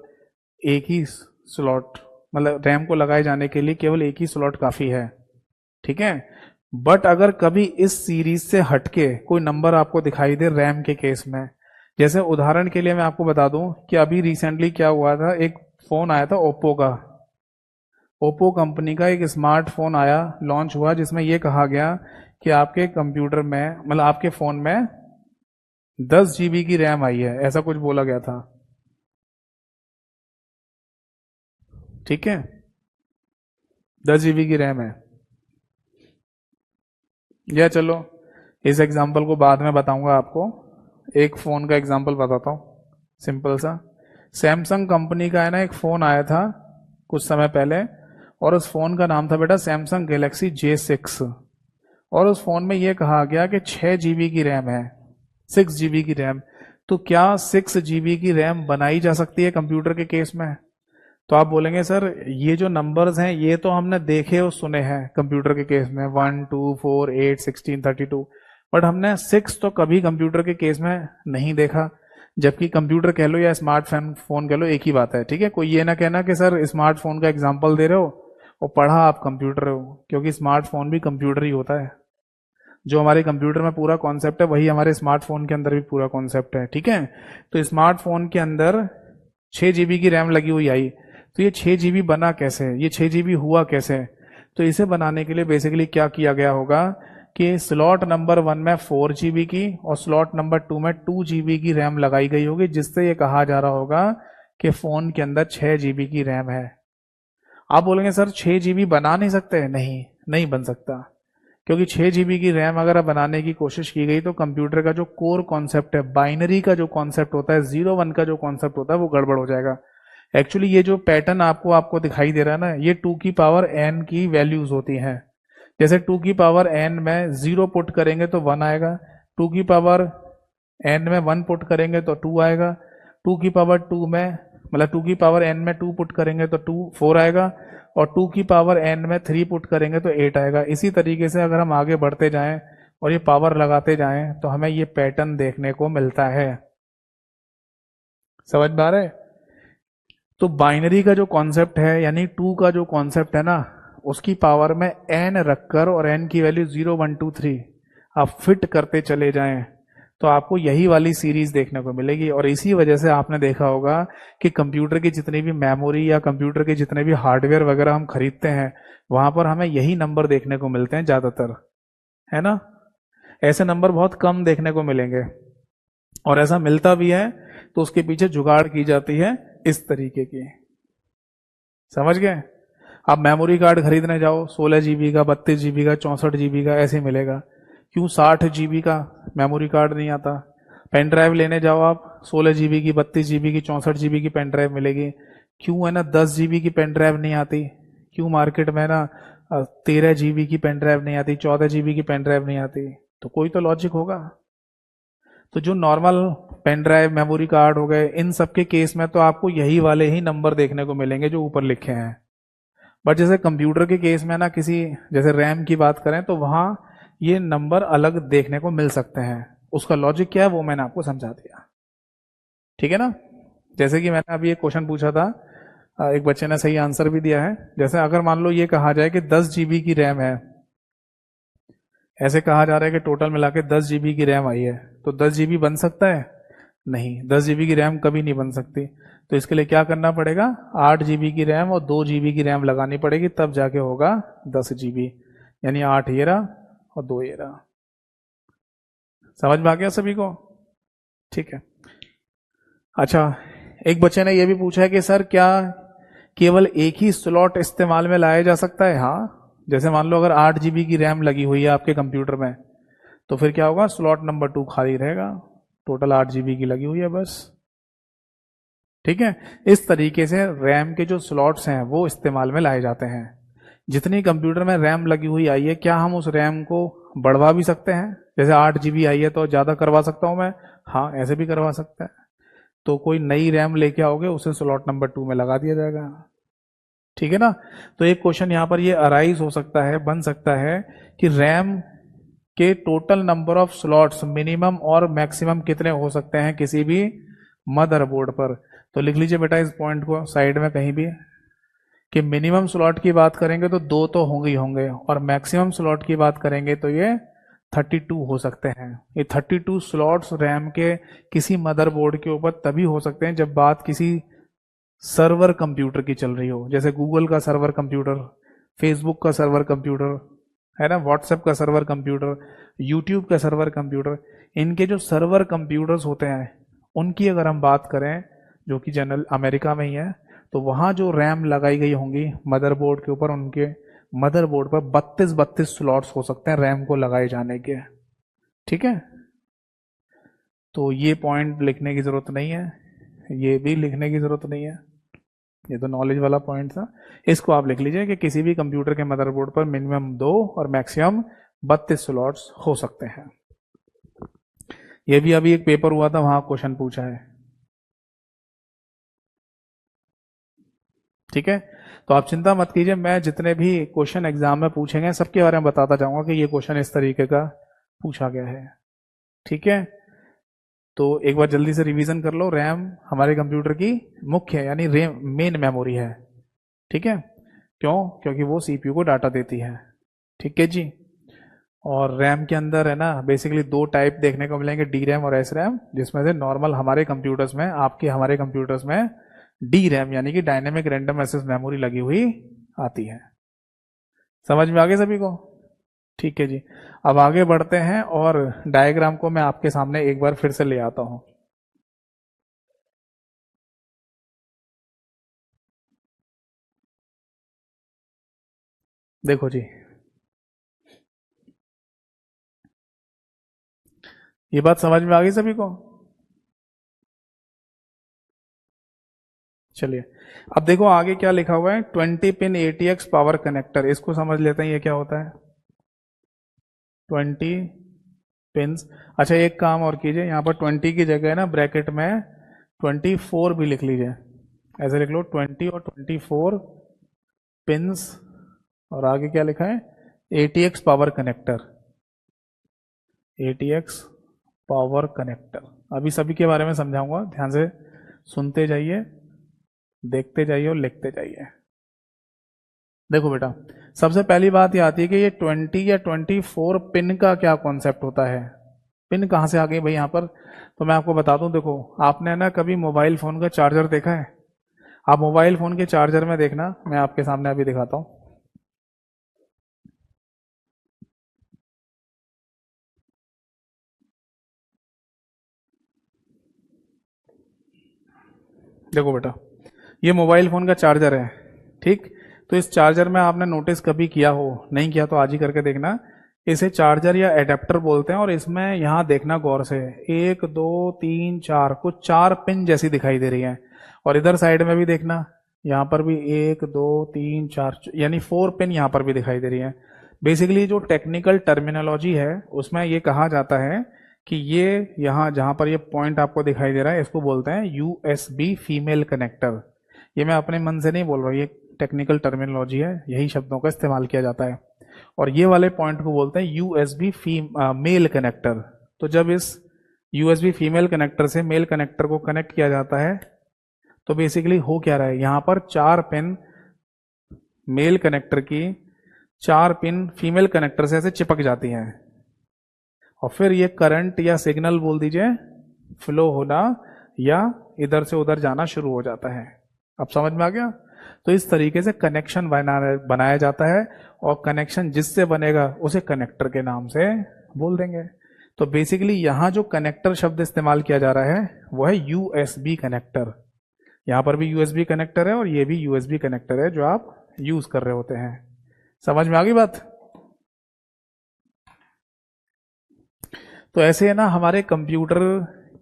[SPEAKER 1] एक ही स्लॉट, मतलब रैम को लगाए जाने के लिए केवल एक ही स्लॉट काफी है। ठीक है। बट अगर कभी इस सीरीज से हटके कोई नंबर आपको दिखाई दे रैम के केस में, जैसे उदाहरण के लिए मैं आपको बता दूं कि अभी रिसेंटली क्या हुआ था, एक फोन आया था ओप्पो का। ओप्पो कंपनी का एक स्मार्टफोन आया, लॉन्च हुआ, जिसमें यह कहा गया कि आपके कंप्यूटर में, मतलब आपके फोन में 10 जीबी की रैम आई है, ऐसा कुछ बोला गया था। ठीक है, 10 जीबी की रैम है। या चलो इस एग्जांपल को बाद में बताऊंगा आपको, एक फोन का एग्जांपल बताता हूं सिंपल सा। सैमसंग कंपनी का है ना एक फोन आया था कुछ समय पहले, और उस फोन का नाम था बेटा सैमसंग गैलेक्सी J6। और उस फोन में यह कहा गया कि 6 जीबी की रैम है, 6 जीबी की रैम। तो क्या 6 जीबी की रैम बनाई जा सकती है कंप्यूटर के केस में? तो आप बोलेंगे सर ये जो नंबर्स हैं ये तो हमने देखे और सुने हैं कंप्यूटर के केस में, 1 2 4 8 16 32, बट हमने 6 तो कभी कंप्यूटर के केस में नहीं देखा। जबकि कंप्यूटर कह लो या स्मार्टफोन फोन कह लो, एक ही बात है। ठीक है, कोई ये ना कहना कि सर स्मार्टफोन का एग्जाम्पल दे रहे हो और पढ़ा आप कंप्यूटर हो, क्योंकि स्मार्टफोन भी कंप्यूटर ही होता है। जो हमारे कंप्यूटर में पूरा कॉन्सेप्ट है वही हमारे स्मार्टफोन के अंदर भी पूरा कॉन्सेप्ट है। ठीक है, तो स्मार्टफोन के अंदर 6 जीबी की रैम लगी हुई आई। तो ये 6 जीबी बना कैसे, ये 6 जीबी हुआ कैसे? तो इसे बनाने के लिए बेसिकली क्या किया गया होगा कि स्लॉट नंबर 1 में 4 जीबी की और स्लॉट नंबर 2 में 2 जीबी की रैम लगाई गई होगी, जिससे ये कहा जा रहा होगा कि फोन के अंदर 6 जीबी की रैम है। आप बोलेंगे सर 6 जीबी बना नहीं सकते? नहीं, नहीं बन सकता, क्योंकि 6 जीबी की रैम अगर बनाने की कोशिश की गई तो कंप्यूटर का जो कोर कॉन्सेप्ट है, बाइनरी का जो कॉन्सेप्ट होता है, 0 1 का जो कॉन्सेप्ट होता है, वो गड़बड़ हो जाएगा। एक्चुअली ये जो पैटर्न आपको दिखाई दे रहा है ना, ये 2 की पावर n की वैल्यूज होती हैं। जैसे 2 की पावर n में 0 पुट करेंगे तो 1 आएगा, 2 की पावर n में 1 पुट करेंगे तो 2 आएगा, 2 की पावर 2 में, मतलब 2 की पावर n में 2 पुट करेंगे तो 4 आएगा, और 2 की पावर n में 3 पुट करेंगे तो 8 आएगा। इसी तरीके से अगर हम आगे बढ़ते जाएं और ये पावर लगाते जाएं तो हमें ये पैटर्न देखने को मिलता है। समझ में आ रहा है? तो बाइनरी का जो कॉन्सेप्ट है, यानी 2 का जो कॉन्सेप्ट है ना, उसकी पावर में n रखकर और n की वैल्यू 0 1 2 3 आप फिट करते चले जाएं तो आपको यही वाली सीरीज देखने को मिलेगी। और इसी वजह से आपने देखा होगा कि कंप्यूटर की जितनी भी मेमोरी या कंप्यूटर के जितने भी हार्डवेयर वगैरह हम खरीदते हैं, वहां पर हमें यही नंबर देखने को मिलते हैं ज्यादातर, है ना? ऐसे नंबर बहुत कम देखने को मिलेंगे, और ऐसा मिलता भी है तो उसके पीछे जुगाड़ की जाती है इस तरीके की। समझ गए? आप मेमोरी कार्ड खरीदने जाओ, 16 जीबी का, 32 जीबी का, 64 जीबी का, ऐसे मिलेगा। क्यों 60 जीबी का मेमोरी कार्ड नहीं आता? पेन ड्राइव लेने जाओ आप, 16 जीबी की, 32 जीबी की, 64 जीबी की पेन ड्राइव मिलेगी। क्यों है ना 10 जीबी की पेन ड्राइव नहीं आती? क्यों मार्केट में ना 13 जीबी की पेन ड्राइव नहीं आती, 14 जीबी की पेन ड्राइव नहीं आती? तो कोई तो लॉजिक होगा। तो जो normal pen drive, memory card हो गए, इन सब के केस में तो आपको यही वाले ही नंबर देखने को मिलेंगे जो ऊपर लिखे हैं। बट जैसे कंप्यूटर के केस में ना, किसी जैसे रैम की बात करें तो वहां ये नंबर अलग देखने को मिल सकते हैं। उसका लॉजिक क्या है वो मैंने आपको समझा दिया। ठीक है ना? जैसे कि मैंने अभी एक क्वेश्चन पूछा था, एक बच्चे ने सही आंसर भी दिया है। जैसे अगर मान लो ये कहा जाए कि 10 जीबी की रैम है, ऐसे कहा जा रहा है कि टोटल मिला के 10 जीबी की रैम आई है, तो 10 जीबी बन सकता है? नहीं, 10 जीबी की रैम कभी नहीं बन सकती। तो इसके लिए क्या करना पड़ेगा, 8 GB की रैम और 2 GB की रैम लगानी पड़ेगी, तब जाके होगा 10 GB। यानी 8 ये रहा और 2 ये रहा। समझ में आ गया सभी को? ठीक है। अच्छा, एक बच्चे ने यह भी पूछा है कि सर क्या केवल एक ही स्लॉट इस्तेमाल में लाया जा सकता है? हाँ, जैसे मान लो अगर 8 GB की रैम लगी हुई है आपके कंप्यूटर में, तो फिर क्या होगा, स्लॉट नंबर 2 खाली रहेगा। टोटल 8 GB की लगी हुई है बस। ठीक है, इस तरीके से रैम के जो स्लॉट्स हैं वो इस्तेमाल में लाए जाते हैं। जितनी कंप्यूटर में रैम लगी हुई आई है, क्या हम उस रैम को बढ़वा भी सकते हैं? जैसे 8 GB आई है तो ज्यादा करवा सकता हूं मैं? हाँ, ऐसे भी करवा सकता है। तो कोई नई रैम लेके आओगे, उसे स्लॉट नंबर 2 में लगा दिया जाएगा। ठीक है ना? तो एक क्वेश्चन यहां पर ये अराइज हो सकता है, बन सकता है कि रैम के total number of slots minimum और मैक्सिमम कितने हो सकते हैं किसी भी मदरबोर्ड पर। तो लिख लीजिए बेटा इस पॉइंट को साइड में कहीं भी, कि मिनिमम स्लॉट की बात करेंगे तो 2 तो होंगे ही होंगे, और मैक्सिमम स्लॉट की बात करेंगे तो ये 32 हो सकते हैं। ये 32 स्लॉट्स रैम के किसी मदरबोर्ड के ऊपर तभी हो सकते हैं जब बात किसी सर्वर कंप्यूटर की चल रही हो, जैसे गूगल का सर्वर कंप्यूटर, फेसबुक का सर्वर कंप्यूटर, है ना, व्हाट्सएप का सर्वर कंप्यूटर, यूट्यूब का सर्वर कंप्यूटर। इनके जो सर्वर कंप्यूटर्स होते हैं उनकी अगर हम बात करें, जो कि जनरल अमेरिका में ही है, तो वहां जो रैम लगाई गई होंगी मदरबोर्ड के ऊपर, उनके मदरबोर्ड पर 32 स्लॉट्स हो सकते हैं रैम को लगाए जाने के। ठीक है, तो ये पॉइंट लिखने की जरूरत नहीं है, ये भी लिखने की जरूरत नहीं है, ये तो नॉलेज वाला पॉइंट था। इसको आप लिख लीजिए कि किसी भी कंप्यूटर के मदरबोर्ड पर मिनिमम 2 और मैक्सिमम 32 स्लॉट्स हो सकते हैं। ये भी अभी एक पेपर हुआ था, वहां क्वेश्चन पूछा है। ठीक है, तो आप चिंता मत कीजिए, मैं जितने भी क्वेश्चन एग्जाम में पूछेंगे सबके बारे में बताता जाऊंगा कि ये क्वेश्चन इस तरीके का पूछा गया है। ठीक है, तो एक बार जल्दी से रिवीजन कर लो। रैम हमारे कंप्यूटर की मुख्य यानी मेन मेमोरी है। ठीक है, क्यों? क्योंकि वो सीपीयू को डाटा देती है। ठीक है जी। और रैम के अंदर है ना बेसिकली 2 टाइप देखने को मिलेंगे, डी रैम और एस रैम, जिसमें से नॉर्मल हमारे कंप्यूटर्स में, आपके हमारे कंप्यूटर्स में डी रैम यानी कि डायनेमिक रैंडम एक्सेस मेमोरी लगी हुई आती है। समझ में आ गया सभी को? ठीक है जी। अब आगे बढ़ते हैं और डायग्राम को मैं आपके सामने एक बार फिर से ले आता हूं। देखो जी, ये बात समझ में आ गई सभी को? चलिए, अब देखो आगे क्या लिखा हुआ है, 20 पिन ATX पावर कनेक्टर। इसको समझ लेते हैं ये क्या होता है। 20 पिंस। अच्छा, एक काम और कीजिए, यहाँ पर 20 की जगह है ना ब्रैकेट में 24 भी लिख लीजिए। ऐसे लिख लो 20 और 24 पिंस, और आगे क्या लिखा है, ATX power connector. ATX power connector अभी सभी के बारे में समझाऊंगा, ध्यान से सुनते जाइए, देखते जाइए और लिखते जाइए। देखो बेटा, सबसे पहली बात ये आती है कि ये 20 या 24 पिन का क्या कॉन्सेप्ट होता है। पिन कहाँ से आ गई भाई यहाँ पर? तो मैं आपको बता दूं, देखो आपने ना कभी मोबाइल फोन का चार्जर देखा है? आप मोबाइल फोन के चार्जर में देखना, मैं आपके सामने अभी दिखाता हूं। देखो बेटा, ये मोबाइल फोन का चार्जर है। ठीक, तो इस चार्जर में आपने नोटिस कभी किया हो, नहीं किया तो आज ही करके देखना, इसे चार्जर या एडेप्टर बोलते हैं। और इसमें यहां देखना गौर से, 1 2 3 4, कुछ 4 पिन जैसी दिखाई दे रही है। और इधर साइड में भी देखना, यहां पर भी 1 2 3 4 यानी 4 पिन यहां पर भी दिखाई दे रही है। बेसिकली जो टेक्निकल टर्मिनोलॉजी है उसमें ये कहा जाता है कि ये यहां जहां पर ये पॉइंट आपको दिखाई दे रहा है, इसको बोलते हैं USB फीमेल कनेक्टर। ये मैं अपने मन से नहीं बोल रहा, ये टेक्निकल टर्मिनोलॉजी है, यही शब्दों का इस्तेमाल किया जाता है। और ये वाले पॉइंट को बोलते हैं USB मेल कनेक्टर। तो जब इस USB फीमेल कनेक्टर से मेल कनेक्टर को कनेक्ट किया जाता है, तो बेसिकली हो क्या रहा है, यहां पर 4 पिन मेल कनेक्टर की 4 पिन फीमेल कनेक्टर से ऐसे चिपक जाती हैं, और फिर ये करंट या सिग्नल बोल दीजिए फ्लो होना या इधर से उधर जाना शुरू हो जाता है। अब समझ में आ गया? तो इस तरीके से कनेक्शन बनाया जाता है, और कनेक्शन जिससे बनेगा उसे कनेक्टर के नाम से बोल देंगे। तो बेसिकली यहां जो कनेक्टर शब्द इस्तेमाल किया जा रहा है वो है यूएसबी कनेक्टर। यहां पर भी यूएसबी कनेक्टर है और ये भी यूएसबी कनेक्टर है जो आप यूज कर रहे होते हैं। समझ में आ गई बात? तो ऐसे है ना, हमारे कंप्यूटर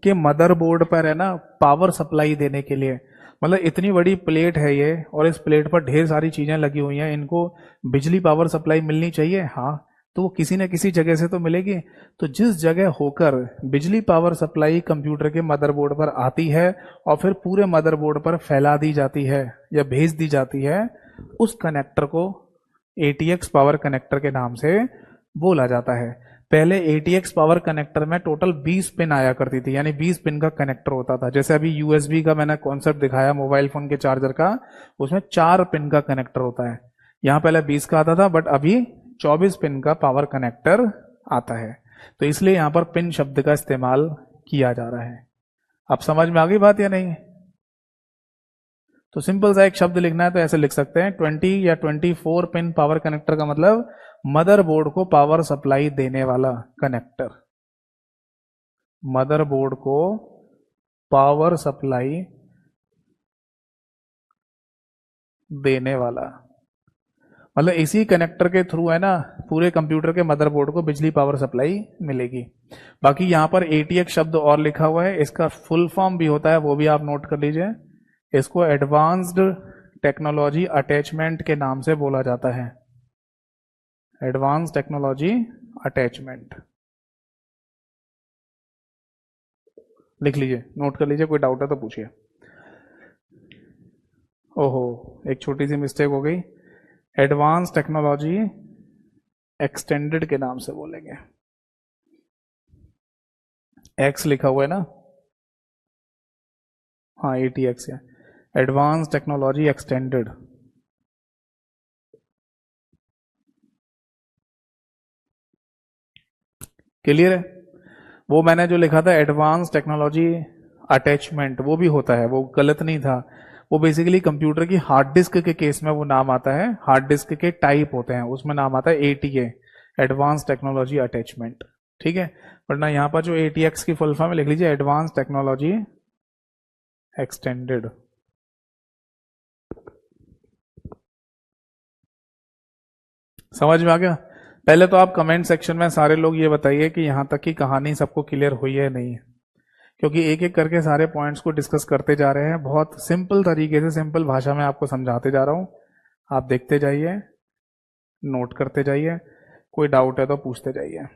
[SPEAKER 1] के मदरबोर्ड पर है ना पावर सप्लाई देने के लिए, मतलब इतनी बड़ी प्लेट है ये और इस प्लेट पर ढेर सारी चीजें लगी हुई हैं, इनको बिजली पावर सप्लाई मिलनी चाहिए। हाँ, तो वो किसी न किसी जगह से तो मिलेगी। तो जिस जगह होकर बिजली पावर सप्लाई कंप्यूटर के मदरबोर्ड पर आती है और फिर पूरे मदरबोर्ड पर फैला दी जाती है या भेज दी जाती है, उस कनेक्टर को ATX पावर कनेक्टर के नाम से बोला जाता है। पहले ATX पावर कनेक्टर में टोटल 20 पिन आया करती थी, यानी 20 पिन का कनेक्टर होता था। जैसे अभी USB का मैंने कॉन्सेप्ट दिखाया मोबाइल फोन के चार्जर का, उसमें 4 पिन का कनेक्टर होता है। यहां पहले 20 का आता था, बट अभी 24 पिन का पावर कनेक्टर आता है। तो इसलिए यहां पर पिन शब्द का इस्तेमाल किया जा रहा है। अब समझ में आ गई बात या नहीं? तो सिंपल सा एक शब्द लिखना है तो ऐसे लिख सकते हैं, 20 या 24 पिन पावर कनेक्टर का मतलब मदरबोर्ड को पावर सप्लाई देने वाला कनेक्टर। मदरबोर्ड को पावर सप्लाई देने वाला, मतलब इसी कनेक्टर के थ्रू है ना पूरे कंप्यूटर के मदरबोर्ड को बिजली पावर सप्लाई मिलेगी। बाकी यहां पर ATX शब्द और लिखा हुआ है, इसका फुल फॉर्म भी होता है, वो भी आप नोट कर लीजिए। इसको एडवांस्ड टेक्नोलॉजी अटैचमेंट के नाम से बोला जाता है। एडवांस टेक्नोलॉजी अटैचमेंट लिख लीजिए, नोट कर लीजिए, कोई डाउट है तो पूछिए। ओहो, एक छोटी सी मिस्टेक हो गई, एडवांस टेक्नोलॉजी एक्सटेंडेड के नाम से बोलेंगे। एक्स लिखा हुआ है ना, हाँ ATX है, एडवांस टेक्नोलॉजी एक्सटेंडेड। क्लियर है? वो मैंने जो लिखा था एडवांस टेक्नोलॉजी अटैचमेंट, वो भी होता है, वो गलत नहीं था। वो बेसिकली कंप्यूटर की हार्ड डिस्क के केस में वो नाम आता है, हार्ड डिस्क के टाइप होते हैं उसमें नाम आता है ATA, एडवांस टेक्नोलॉजी अटैचमेंट। ठीक है, वरना यहां पर जो ATX की फुल फॉर्म लिख लीजिए, एडवांस टेक्नोलॉजी एक्सटेंडेड। समझ में आ गया? पहले तो आप कमेंट सेक्शन में सारे लोग ये बताइए कि यहां तक की कहानी सबको क्लियर हुई है नहीं, क्योंकि एक एक करके सारे पॉइंट्स को डिस्कस करते जा रहे हैं। बहुत सिंपल तरीके से, सिंपल भाषा में आपको समझाते जा रहा हूं, आप देखते जाइए, नोट करते जाइए, कोई डाउट है तो पूछते जाइए।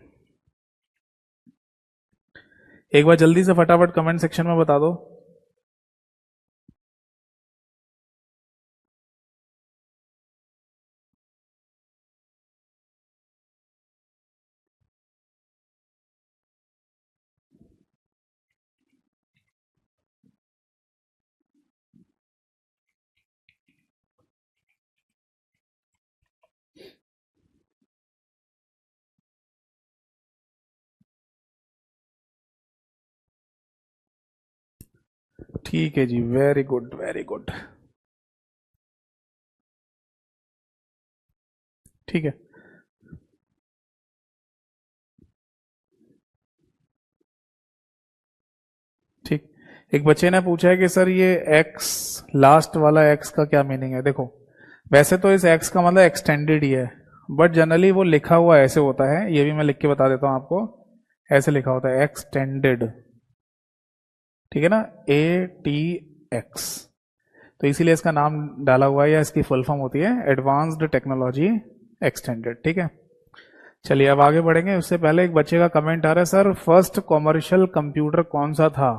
[SPEAKER 1] एक बार जल्दी से फटाफट कमेंट सेक्शन में बता दो। ठीक है जी, वेरी गुड वेरी गुड। ठीक है, ठीक। एक बच्चे ने पूछा है कि सर ये एक्स, लास्ट वाला एक्स का क्या मीनिंग है? देखो, वैसे तो इस एक्स का मतलब एक्सटेंडेड ही है, बट जनरली वो लिखा हुआ ऐसे होता है, ये भी मैं लिख के बता देता हूं आपको, ऐसे लिखा होता है एक्सटेंडेड। ठीक है ना, ATX। तो इसीलिए इसका नाम डाला हुआ है, या इसकी फुल फॉर्म होती है एडवांस्ड टेक्नोलॉजी एक्सटेंडेड। ठीक है, चलिए अब आगे बढ़ेंगे। उससे पहले एक बच्चे का कमेंट आ रहा है, सर फर्स्ट कॉमर्शियल कंप्यूटर कौन सा था?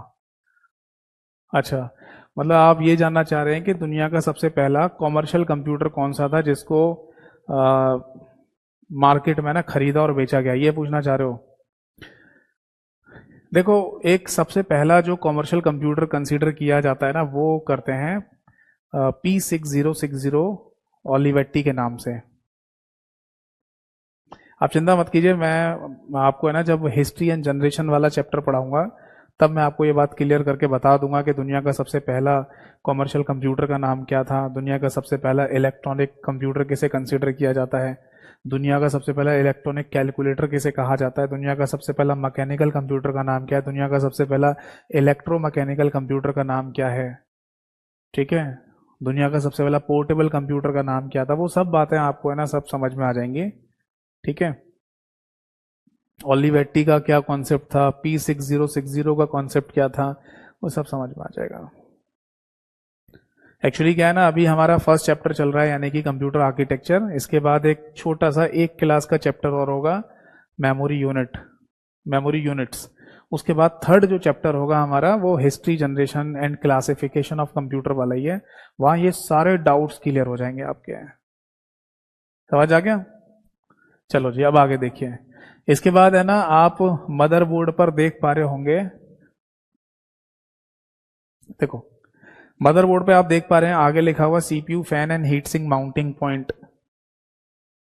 [SPEAKER 1] अच्छा, मतलब आप ये जानना चाह रहे हैं कि दुनिया का सबसे पहला कॉमर्शियल कंप्यूटर कौन सा था जिसको मार्केट में ना खरीदा और बेचा गया, ये पूछना चाह रहे हो? देखो, एक सबसे पहला जो कॉमर्शियल कंप्यूटर कंसीडर किया जाता है ना, वो करते हैं P6060 ओलिवेट्टी के नाम से। आप चिंता मत कीजिए, मैं आपको है ना जब हिस्ट्री एंड जनरेशन वाला चैप्टर पढ़ाऊंगा तब मैं आपको ये बात क्लियर करके बता दूंगा कि दुनिया का सबसे पहला कॉमर्शियल कंप्यूटर का नाम क्या था, दुनिया का सबसे पहला इलेक्ट्रॉनिक कंप्यूटर किसे कंसिडर किया जाता है, दुनिया का सबसे पहला इलेक्ट्रॉनिक कैलकुलेटर किसे कहा जाता है, दुनिया का सबसे पहला मैकेनिकल कंप्यूटर का नाम क्या है, दुनिया का सबसे पहला इलेक्ट्रोमैकेनिकल कंप्यूटर का नाम क्या है, ठीक है, दुनिया का सबसे पहला पोर्टेबल कंप्यूटर का नाम क्या था। वो सब बातें आपको है ना सब समझ में आ जाएंगी, ठीक है। ओलिवेट्टी का क्या कॉन्सेप्ट था, P6060 का कॉन्सेप्ट क्या था, वो सब समझ में आ जाएगा। एक्चुअली क्या है ना, अभी हमारा फर्स्ट चैप्टर चल रहा है यानी कि कंप्यूटर आर्किटेक्चर। इसके बाद एक छोटा सा एक क्लास का चैप्टर और होगा मेमोरी यूनिट्स। उसके बाद थर्ड जो चैप्टर होगा हमारा वो history, generation and classification of computer वाला ही है। वहां ये सारे डाउट्स क्लियर हो जाएंगे आपके। समझ आ गया? चलो जी, अब आगे देखिए। इसके बाद है ना, आप मदरबोर्ड पर देख पा रहे होंगे, देखो मदरबोर्ड पे आप देख पा रहे हैं आगे लिखा हुआ CPU fan and heat sink mounting point,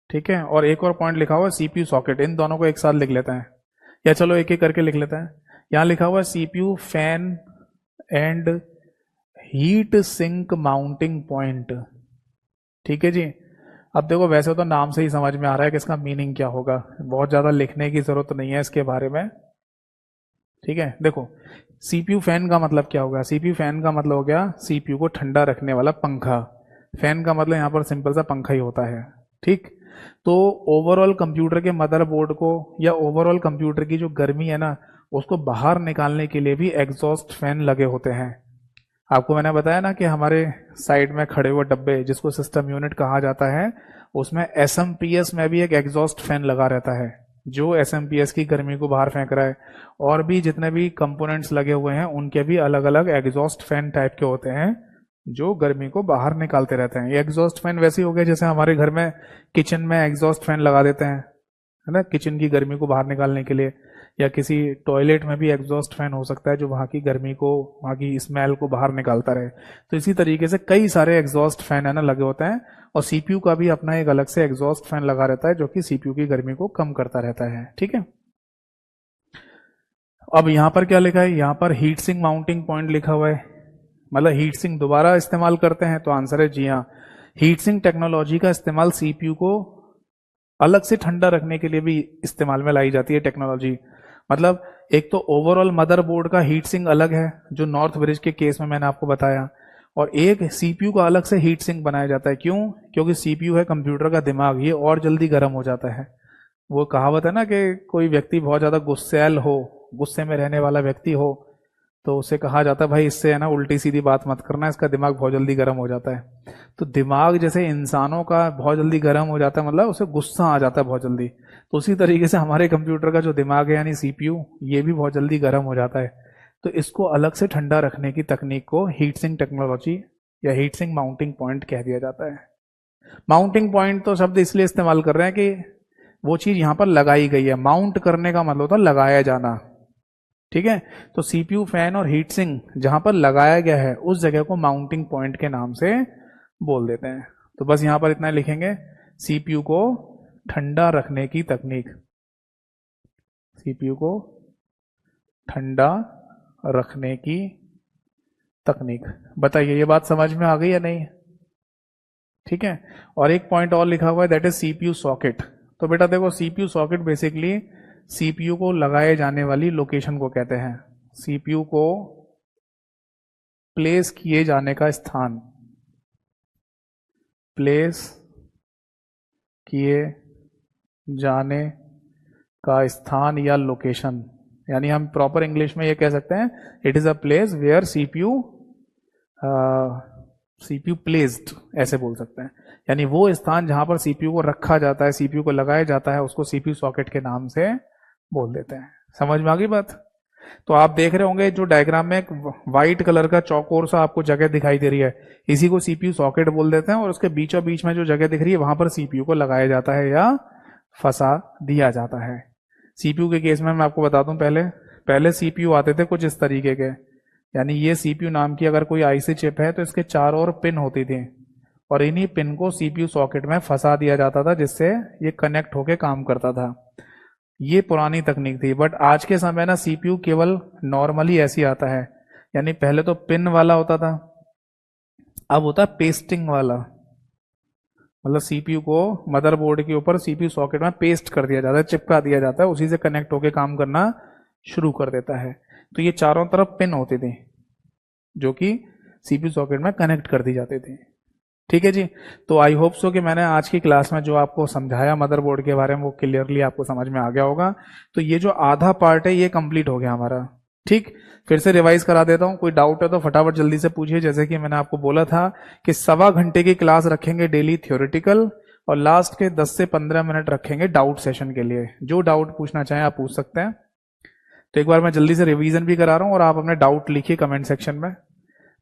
[SPEAKER 1] ठीक है, और एक और पॉइंट लिखा हुआ सीपीयू सॉकेट। इन दोनों को एक साथ लिख लेते हैं, या चलो एक एक करके लिख लेते हैं। यहां लिखा हुआ CPU fan and heat sink mounting point, ठीक है जी। अब देखो वैसे तो नाम से ही समझ में आ रहा है कि इसका मीनिंग क्या होगा, बहुत ज्यादा लिखने की जरूरत नहीं है इसके बारे में, ठीक है। देखो सीपीयू फैन का मतलब क्या होगा, सीपीयू फैन का मतलब हो गया सीपीयू को ठंडा रखने वाला पंखा। फैन का मतलब यहां पर सिंपल सा पंखा ही होता है, ठीक। तो ओवरऑल कंप्यूटर के मदरबोर्ड को या ओवरऑल कंप्यूटर की जो गर्मी है ना उसको बाहर निकालने के लिए भी एग्जॉस्ट फैन लगे होते हैं। आपको मैंने बताया ना कि हमारे साइड में खड़े हुए डब्बे जिसको सिस्टम यूनिट कहा जाता है, उसमें एसएमपीएस में भी एक एग्जॉस्ट फैन लगा रहता है जो एसएमपीएस की गर्मी को बाहर फेंक रहा है। और भी जितने भी कंपोनेंट्स लगे हुए हैं उनके भी अलग अलग एग्जॉस्ट फैन टाइप के होते हैं जो गर्मी को बाहर निकालते रहते हैं। ये एग्जॉस्ट फैन वैसे हो गए जैसे हमारे घर में किचन में एग्जॉस्ट फैन लगा देते हैं, है ना, किचन की गर्मी को बाहर निकालने के लिए, या किसी टॉयलेट में भी एग्जॉस्ट फैन हो सकता है जो वहां की गर्मी को, वहां की स्मेल को बाहर निकालता रहे। तो इसी तरीके से कई सारे एग्जॉस्ट फैन है ना लगे होते हैं, और सीपीयू का भी अपना एक अलग से एग्जॉस्ट फैन लगा रहता है जो कि सीपीयू की गर्मी को कम करता रहता है, ठीक है। अब यहां पर क्या लिखा है, यहां पर हीट सिंक माउंटिंग पॉइंट लिखा हुआ है, मतलब हीट सिंक दोबारा इस्तेमाल करते हैं, तो आंसर है जी हाँ। हीट सिंक टेक्नोलॉजी का इस्तेमाल सीपीयू को अलग से ठंडा रखने के लिए भी इस्तेमाल में लाई जाती है टेक्नोलॉजी। मतलब एक तो ओवरऑल मदरबोर्ड का हीट सिंक अलग है जो नॉर्थ ब्रिज के केस में मैंने आपको बताया, और एक सीपीयू का अलग से हीट सिंक बनाया जाता है। क्यों? क्योंकि सीपीयू है कंप्यूटर का दिमाग, ये और जल्दी गर्म हो जाता है। वो कहावत है ना कि कोई व्यक्ति बहुत ज्यादा गुस्सैल हो, गुस्से में रहने वाला व्यक्ति हो, तो उसे कहा जाता है भाई इससे है ना उल्टी सीधी बात मत करना, इसका दिमाग बहुत जल्दी गर्म हो जाता है। तो दिमाग जैसे इंसानों का बहुत जल्दी गर्म हो जाता है, मतलब उसे गुस्सा आ जाता है बहुत जल्दी, तो उसी तरीके से हमारे कंप्यूटर का जो दिमाग है यानी सीपीयू, ये भी बहुत जल्दी गर्म हो जाता है। तो इसको अलग से ठंडा रखने की तकनीक को हीट सिंक टेक्नोलॉजी या हीट सिंक माउंटिंग पॉइंट कह दिया जाता है। माउंटिंग पॉइंट तो शब्द इसलिए इस्तेमाल कर रहे हैं कि वो चीज यहां पर लगाई गई है। माउंट करने का मतलब होता है लगाया जाना, ठीक है। तो सीपीयू फैन और हीट सिंक जहां पर लगाया गया है उस जगह को माउंटिंग पॉइंट के नाम से बोल देते हैं। तो बस यहां पर इतना लिखेंगे, सीपीयू को ठंडा रखने की तकनीक, सीपीयू को ठंडा रखने की तकनीक। बताइए ये बात समझ में आ गई या नहीं? ठीक है। और एक पॉइंट और लिखा हुआ है दैट इज सीपीयू सॉकेट। तो बेटा देखो सीपीयू सॉकेट बेसिकली सीपीयू को लगाए जाने वाली लोकेशन को कहते हैं, सीपीयू को प्लेस किए जाने का स्थान, प्लेस किए जाने का स्थान या लोकेशन, यानी हम प्रॉपर इंग्लिश में ये कह सकते हैं it is a place where CPU placed, ऐसे बोल सकते हैं। यानी वो स्थान जहां पर सीपीयू को रखा जाता है, सीपीयू को लगाया जाता है, उसको सीपीयू सॉकेट के नाम से बोल देते हैं। समझ में आ गई बात? तो आप देख रहे होंगे जो डायग्राम में एक व्हाइट कलर का चौकोर सा आपको जगह दिखाई दे रही है, इसी को सीपीयू सॉकेट बोल देते हैं, और उसके बीचों बीच में जो जगह दिख रही है वहां पर सीपीयू को लगाया जाता है या फंसा दिया जाता है। सीपीयू के केस में मैं आपको बता दूं, पहले सीपीयू आते थे कुछ इस तरीके के, यानी ये सीपीयू नाम की अगर कोई आईसी चिप है तो इसके चारों ओर पिन होती थी, और इन्हीं पिन को सीपीयू सॉकेट में फंसा दिया जाता था जिससे ये कनेक्ट होके काम करता था। ये पुरानी तकनीक थी, बट आज के समय ना सीपीयू केवल नॉर्मली ऐसी आता है, यानी पहले तो पिन वाला होता था, अब होता है पेस्टिंग वाला। मतलब सीपीयू को मदरबोर्ड के ऊपर सीपीयू सॉकेट में पेस्ट कर दिया जाता है, चिपका दिया जाता है, उसी से कनेक्ट होके काम करना शुरू कर देता है। तो ये चारों तरफ पिन होते थे जो कि सीपीयू सॉकेट में कनेक्ट कर दी जाते थे। ठीक है जी। तो आई होप सो कि मैंने आज की क्लास में जो आपको समझाया मदरबोर्ड के बारे में वो क्लियरली आपको समझ में आ गया होगा। तो ये जो आधा पार्ट है ये कंप्लीट हो गया हमारा। ठीक, फिर से रिवाइज करा देता हूं, कोई डाउट है तो फटाफट जल्दी से पूछिए। जैसे कि मैंने आपको बोला था कि 1.25 घंटे की क्लास रखेंगे डेली थ्योरेटिकल, और लास्ट के 10 से 15 मिनट रखेंगे डाउट सेशन के लिए। जो डाउट पूछना चाहें आप पूछ सकते हैं। तो एक बार मैं जल्दी से रिवीजन भी करा रहा हूं और आप अपने डाउट लिखिए कमेंट सेक्शन में।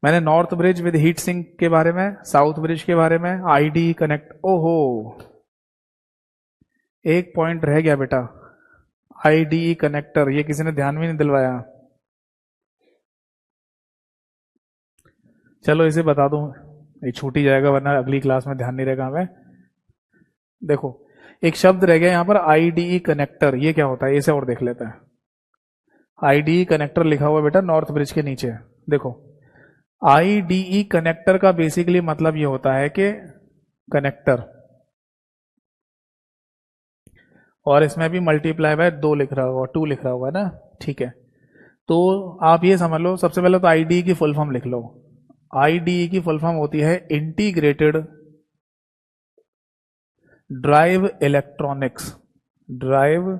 [SPEAKER 1] मैंने north bridge with heat sink के बारे में, साउथ ब्रिज के बारे में, आईडी कनेक्ट, ओहो एक पॉइंट रह गया बेटा, आईडी कनेक्टर, ये किसी ने ध्यान भी नहीं दिलवाया। चलो इसे बता दूं, ये छूट ही जाएगा वरना अगली क्लास में ध्यान नहीं रहेगा हमें। देखो एक शब्द रह गया यहां पर, आईडी कनेक्टर, ये क्या होता है इसे और देख लेते हैं। आईडी कनेक्टर लिखा हुआ बेटा नॉर्थ ब्रिज के नीचे। देखो आईडीई कनेक्टर का बेसिकली मतलब ये होता है कि कनेक्टर, और इसमें भी मल्टीप्लाई बाय 2 लिख रहा होगा, 2 लिख रहा होगा ना। ठीक है, तो आप ये समझ लो, सबसे पहले तो आईडीई की फुल फॉर्म लिख लो। आईडीई की फुल फॉर्म होती है integrated drive electronics. Drive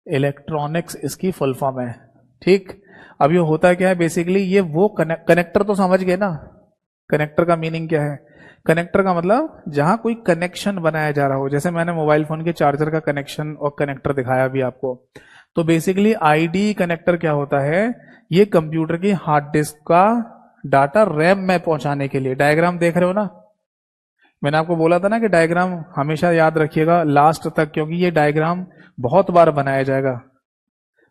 [SPEAKER 1] electronics इसकी फुल फॉर्म है। ठीक, अब ये होता क्या है बेसिकली, ये वो कनेक्टर तो समझ गए ना। कनेक्टर का मीनिंग क्या है? कनेक्टर का मतलब जहां कोई कनेक्शन बनाया जा रहा हो, जैसे मैंने मोबाइल फोन के चार्जर का कनेक्शन और कनेक्टर दिखाया भी आपको। तो बेसिकली आईडी कनेक्टर क्या होता है, ये कंप्यूटर की हार्ड डिस्क का डाटा रैम में पहुंचाने के लिए। डायग्राम देख रहे हो ना, मैंने आपको बोला था ना कि डायग्राम हमेशा याद रखिएगा लास्ट तक, क्योंकि ये डायग्राम बहुत बार बनाया जाएगा।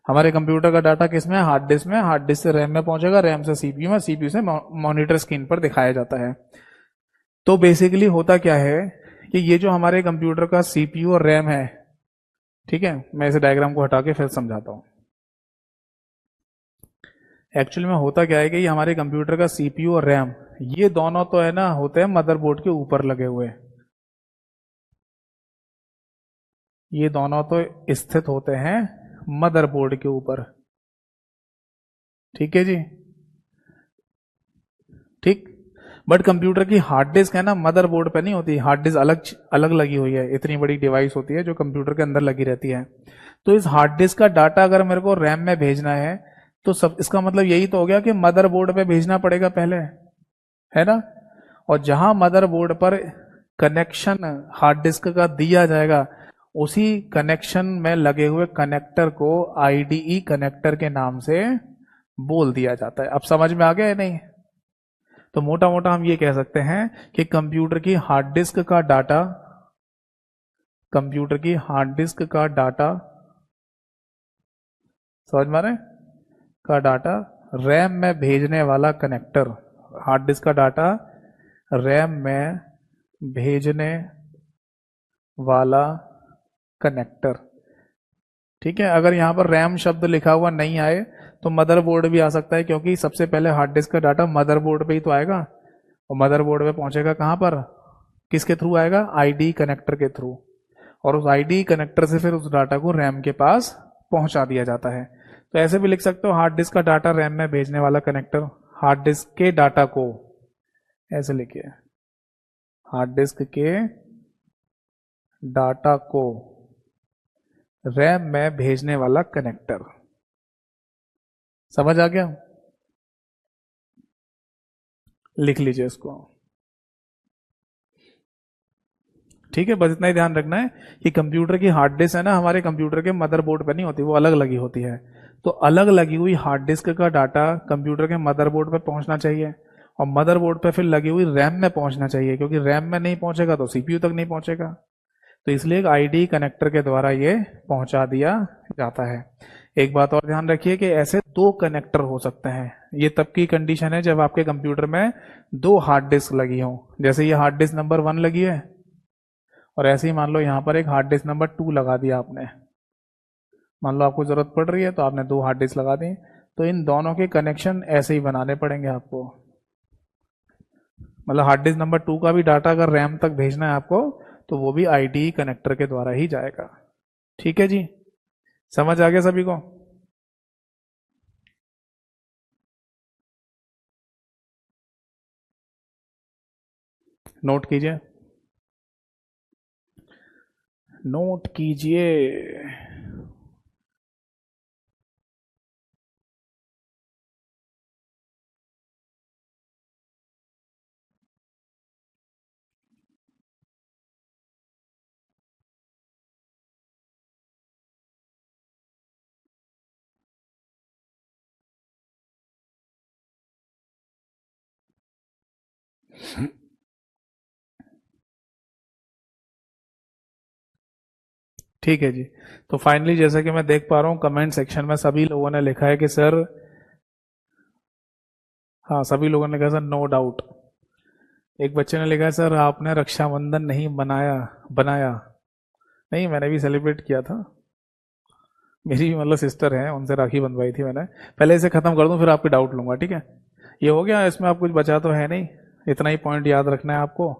[SPEAKER 1] हमारे कंप्यूटर का डाटा किस में है? हार्ड डिस्क में। हार्ड डिस्क से रैम में पहुंचेगा, रैम से सीपीयू में, सीपीयू से मॉनिटर स्क्रीन पर दिखाया जाता है। तो बेसिकली होता क्या है कि ये जो हमारे कंप्यूटर का सीपीयू और रैम है, ठीक है, मैं इसे डायग्राम को हटा के फिर समझाता हूं। एक्चुअली में होता क्या है कि ये हमारे कंप्यूटर का सीपीयू और रैम, ये दोनों तो है ना होते हैं मदरबोर्ड के ऊपर लगे हुए। ये दोनों तो स्थित होते हैं मदरबोर्ड के ऊपर। ठीक है जी, ठीक। बट कंप्यूटर की हार्ड डिस्क है ना मदरबोर्ड पे नहीं होती, हार्ड डिस्क अलग अलग लगी हुई है। इतनी बड़ी डिवाइस होती है जो कंप्यूटर के अंदर लगी रहती है। तो इस हार्ड डिस्क का डाटा अगर मेरे को रैम में भेजना है तो सब, इसका मतलब यही तो हो गया कि मदरबोर्ड पे भेजना पड़ेगा पहले, है ना। और जहां मदरबोर्ड पर कनेक्शन हार्ड डिस्क का दिया जाएगा, उसी कनेक्शन में लगे हुए कनेक्टर को आईडीई कनेक्टर के नाम से बोल दिया जाता है। अब समझ में आ गया है नहीं? तो मोटा मोटा हम ये कह सकते हैं कि कंप्यूटर की हार्ड डिस्क का डाटा, कंप्यूटर की हार्ड डिस्क का डाटा, समझ में आ रहे हैं? का डाटा रैम में भेजने वाला कनेक्टर, हार्ड डिस्क का डाटा रैम में भेजने वाला कनेक्टर। ठीक है, अगर यहां पर रैम शब्द लिखा हुआ नहीं आए तो मदरबोर्ड भी आ सकता है, क्योंकि सबसे पहले हार्ड डिस्क का डाटा मदरबोर्ड पे ही तो आएगा, और मदरबोर्ड पे पहुंचेगा कहां पर, किसके थ्रू आएगा? आईडी कनेक्टर के थ्रू। और उस आईडी कनेक्टर से फिर उस डाटा को रैम के पास पहुंचा दिया जाता है। तो ऐसे भी लिख सकते हो, हार्ड डिस्क का डाटा रैम में भेजने वाला कनेक्टर, हार्ड डिस्क के डाटा को, ऐसे लिखिए, हार्ड डिस्क के डाटा को रैम में भेजने वाला कनेक्टर। समझ आ गया? लिख लीजिए इसको। ठीक है, बस इतना ही ध्यान रखना है कि कंप्यूटर की हार्ड डिस्क है ना, हमारे कंप्यूटर के मदरबोर्ड पे नहीं होती, वो अलग लगी होती है। तो अलग लगी हुई हार्ड डिस्क का डाटा कंप्यूटर के मदरबोर्ड पे पहुंचना चाहिए, और मदरबोर्ड पे फिर लगी हुई रैम में पहुंचना चाहिए, क्योंकि रैम में नहीं पहुंचेगा तो सीपीयू तक नहीं पहुंचेगा। तो इसलिए एक आईडी कनेक्टर के द्वारा ये पहुंचा दिया जाता है। एक बात और ध्यान रखिए कि ऐसे 2 कनेक्टर हो सकते हैं। ये तब की कंडीशन है जब आपके कंप्यूटर में 2 हार्ड डिस्क लगी हो। जैसे ये हार्ड डिस्क नंबर 1 लगी है, और ऐसे ही मान लो यहां पर एक हार्ड डिस्क नंबर 2 लगा दिया आपने, मान लो आपको जरूरत पड़ रही है तो आपने 2 हार्ड डिस्क लगा दी, तो इन दोनों के कनेक्शन ऐसे ही बनाने पड़ेंगे आपको। मतलब हार्ड डिस्क नंबर 2 का भी डाटा अगर रैम तक भेजना है आपको तो वो भी आईडी कनेक्टर के द्वारा ही जाएगा। ठीक है जी, समझ आ गया सभी को? नोट कीजिए, नोट कीजिए। ठीक है जी, तो फाइनली जैसा कि मैं देख पा रहा हूँ कमेंट सेक्शन में सभी लोगों ने लिखा है कि सर, हाँ सभी लोगों ने कहा सर नो डाउट। एक बच्चे ने लिखा है सर आपने रक्षाबंधन नहीं बनाया बनाया। नहीं, मैंने भी सेलिब्रेट किया था। मेरी मतलब सिस्टर है, उनसे राखी बंधवाई थी मैंने। पहले इसे खत्म कर दूं फिर आपके डाउट लूंगा, ठीक है? ये हो गया, इसमें आप कुछ बचा तो है नहीं, इतना ही पॉइंट याद रखना है आपको।